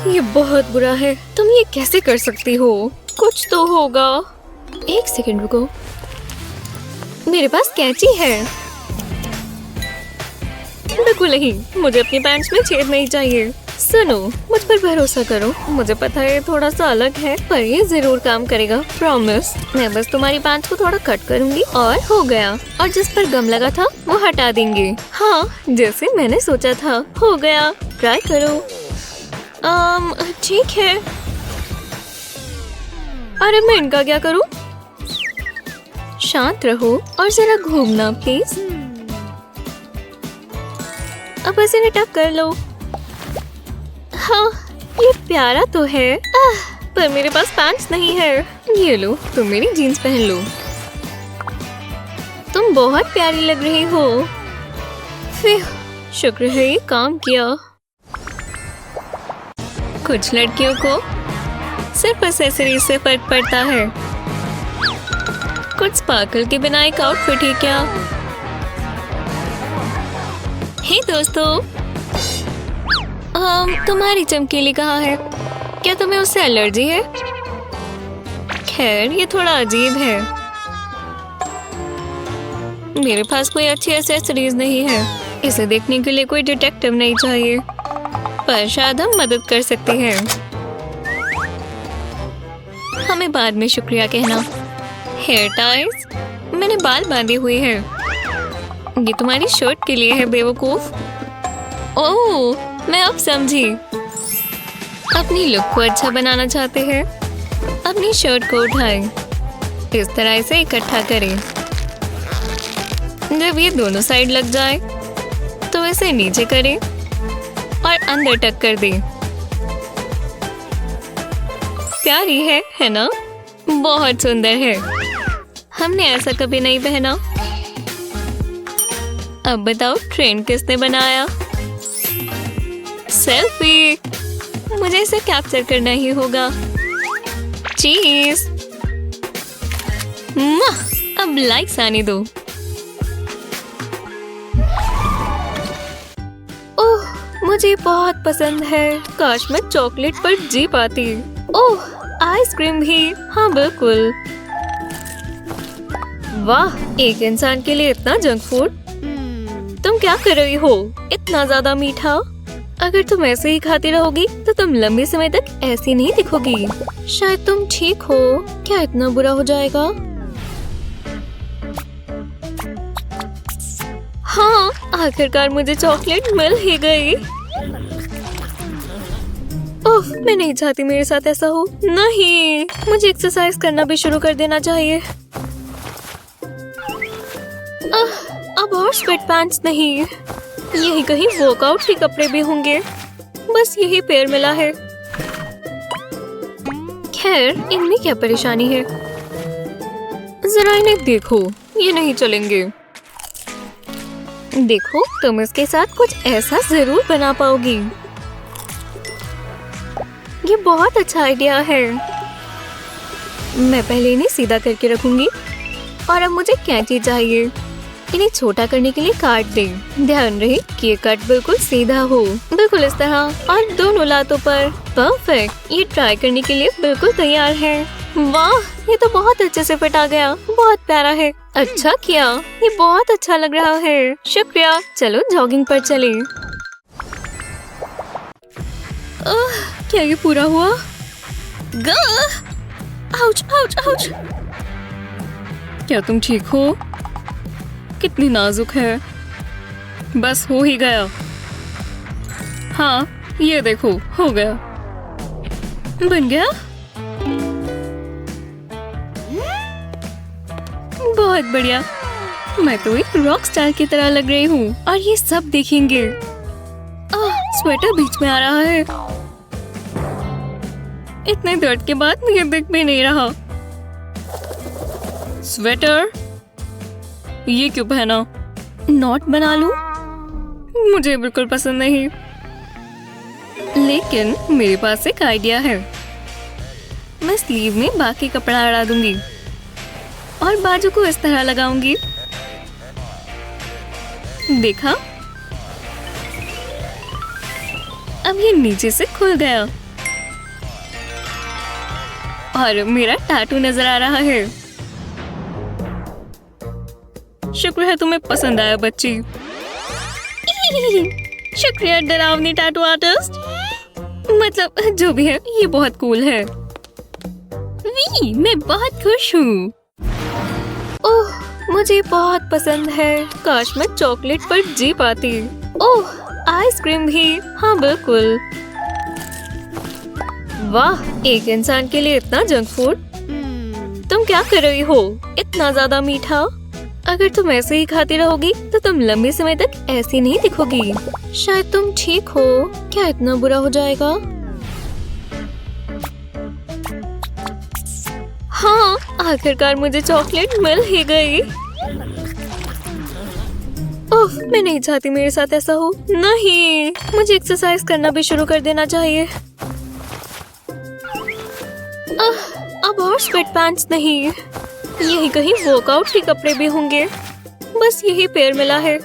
ये बहुत बुरा है। तुम ये कैसे कर सकती हो? कुछ तो होगा। एक सेकंड रुको, मेरे पास कैंची है। बिल्कुल नहीं, मुझे अपनी पैंट्स में छेद नहीं चाहिए। सुनो, मुझ पर भरोसा करो। मुझे पता है थोड़ा सा अलग है, पर ये जरूर काम करेगा, प्रॉमिस। मैं बस तुम्हारी पैंट्स को थोड़ा कट करूंगी और हो गया। और जिस पर गम लगा था वो हटा देंगे। हाँ, जैसे मैंने सोचा था। हो गया, ट्राई करो। ठीक है। अरे मैं इनका क्या करूं? शांत रहो और जरा घूमना प्लीज। अब इसे निटक कर लो। हाँ, ये प्यारा तो है। पर मेरे पास पैंट्स नहीं है। ये लो, तुम मेरी जीन्स पहन लो। तुम बहुत प्यारी लग रही हो। फिर शुक्र है ये काम किया। कुछ लड़कियों को सिर्फ एक्सेसरीज से फर्क पड़ता है। कुछ स्पार्कल के बिना एक आउटफिट ही क्या। हे दोस्तों, तुम्हारी चमकीली कहाँ है? क्या तुम्हें उससे एलर्जी है? खैर, ये थोड़ा अजीब है। मेरे पास कोई अच्छी एक्सेसरीज नहीं है। इसे देखने के लिए कोई डिटेक्टिव नहीं चाहिए, पर शायद हम मदद कर सकते हैं। हमें बाद में शुक्रिया कहना। हेयर टाइज, मैंने बाल बांधे हुए हैं। ये तुम्हारी शर्ट के लिए है बेवकूफ। ओह, मैं अब समझी। अपनी लुक को अच्छा बनाना चाहते हैं। अपनी शर्ट को उठाएं, इस तरह इसे इकट्ठा करें। जब ये दोनों साइड लग जाए तो इसे नीचे करें और अंदर टक कर दें। प्यारी है ना? बहुत सुंदर है। हमने ऐसा कभी नहीं पहना। अब बताओ, ट्रेंड किसने बनाया? सेल्फी। मुझे इसे कैप्चर करना ही होगा। चीज। अब लाइक्स आने दो। ओह, मुझे बहुत पसंद है। काश मैं चॉकलेट पर जी पाती। ओह, आइसक्रीम भी। हाँ बिल्कुल। वाह, एक इंसान के लिए इतना जंक फूड। तुम क्या कर रही हो? इतना ज्यादा मीठा। अगर तुम ऐसे ही खाती रहोगी तो तुम लंबे समय तक ऐसी नहीं दिखोगी। शायद तुम ठीक हो। क्या इतना बुरा हो जाएगा? हाँ, आखिरकार मुझे चॉकलेट मिल ही गई। ओह, मैं नहीं चाहती मेरे साथ ऐसा हो। नहीं, मुझे एक्सरसाइज करना भी शुरू कर देना चाहिए। अब और स्वेट पैंट्स नहीं, यही कहीं वर्कआउट के कपड़े भी होंगे। बस यही पेयर मिला है। खैर, इनमें क्या परेशानी है? जरा इन्हें देखो, ये नहीं चलेंगे। देखो, तुम इसके साथ कुछ ऐसा जरूर बना पाओगी। ये बहुत अच्छा आइडिया है। मैं पहले इन्हें सीधा करके रखूंगी और अब मुझे कैंची चाहिए। इन्हें छोटा करने के लिए काट दें। ध्यान रहे कि ये कट बिल्कुल सीधा हो, बिल्कुल इस तरह, और दोनों लातों पर। परफेक्ट। ये ट्राई करने के लिए बिल्कुल तैयार है। वाह, ये तो बहुत अच्छे से फिट आ गया। बहुत प्यारा है। अच्छा किया, ये बहुत अच्छा लग रहा है। शुक्रिया। चलो जॉगिंग पर चलें। क्या ये पूरा हुआ? Ouch, ouch, ouch. क्या तुम ठीक हो? कितनी नाजुक है। बस हो ही गया। हाँ, ये देखो, हो गया। बन गया। बहुत बढ़िया। मैं तो एक रॉक स्टार की तरह लग रही हूँ और ये सब देखेंगे। स्वेटर बीच में आ रहा है। इतने दर्द के बाद मुझे दिख भी नहीं रहा। स्वेटर, ये क्यों पहना? नॉट बना लूं? मुझे बिल्कुल पसंद नहीं। लेकिन मेरे पास एक आइडिया है। मैं स्लीव में बाकी कपड़ा अड़ा दूंगी और बाजू को इस तरह लगाऊंगी। देखा? अब ये नीचे से खुल गया और मेरा टैटू नजर आ रहा है। शुक्र है तुम्हें पसंद आया बच्ची। शुक्रिया डरावनी टैटू आर्टिस्ट। मतलब जो भी है, ये बहुत कूल है। मैं बहुत खुश हूँ। ओह, मुझे बहुत पसंद है। काश मैं चॉकलेट पर जी पाती। ओह, आइसक्रीम भी। हाँ बिल्कुल। वाह, एक इंसान के लिए इतना जंक फूड। तुम क्या कर रही हो? इतना ज्यादा मीठा। अगर तुम ऐसे ही खाती रहोगी तो तुम लंबे समय तक ऐसी नहीं दिखोगी। शायद तुम ठीक हो। क्या इतना बुरा हो जाएगा? हाँ, आखिरकार मुझे चॉकलेट मिल ही गई। ओह, मैं नहीं चाहती मेरे साथ ऐसा हो। नहीं, मुझे एक्सरसाइज करना भी शुरू कर देना चाहिए। अब और स्वेट पैंट्स नहीं, यही कहीं वर्कआउट के कपड़े भी होंगे। बस यही पेयर मिला है।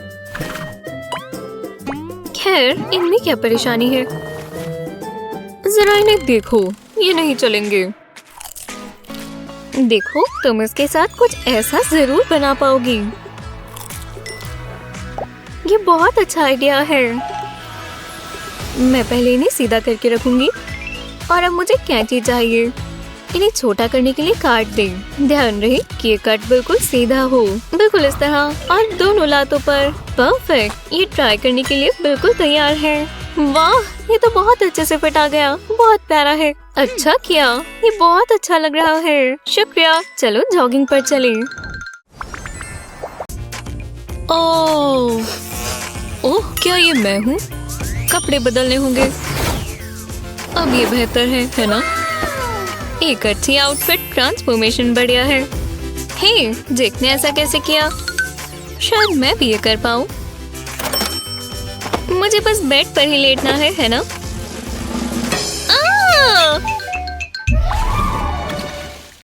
खैर, खैर, इनमें क्या परेशानी है? जरा इन्हें देखो, ये नहीं चलेंगे। देखो, तुम इसके साथ कुछ ऐसा जरूर बना पाओगी। ये बहुत अच्छा आइडिया है। मैं पहले इन्हें सीधा करके रखूंगी और अब मुझे कैंची चाहिए। इन्हें छोटा करने के लिए काट दें। ध्यान रहे कि ये कट बिल्कुल सीधा हो, बिल्कुल इस तरह, और दोनों लातों पर। परफेक्ट, ये ट्राई करने के लिए बिल्कुल तैयार है। वाह, ये तो बहुत अच्छे से फिट आ गया, बहुत प्यारा है। अच्छा किया, ये बहुत अच्छा लग रहा है। शुक्रिया। चलो जॉगिंग पर चलें। ओह, क्या ये मैं हूँ? कपड़े बदलने होंगे। अब ये बेहतर है ना? एक अच्छी आउटफिट ट्रांसफॉर्मेशन बढ़िया है। हे, जेक ने ऐसा कैसे किया? शायद मैं भी ये कर पाऊँ। मुझे बस बेड पर ही लेटना है ना?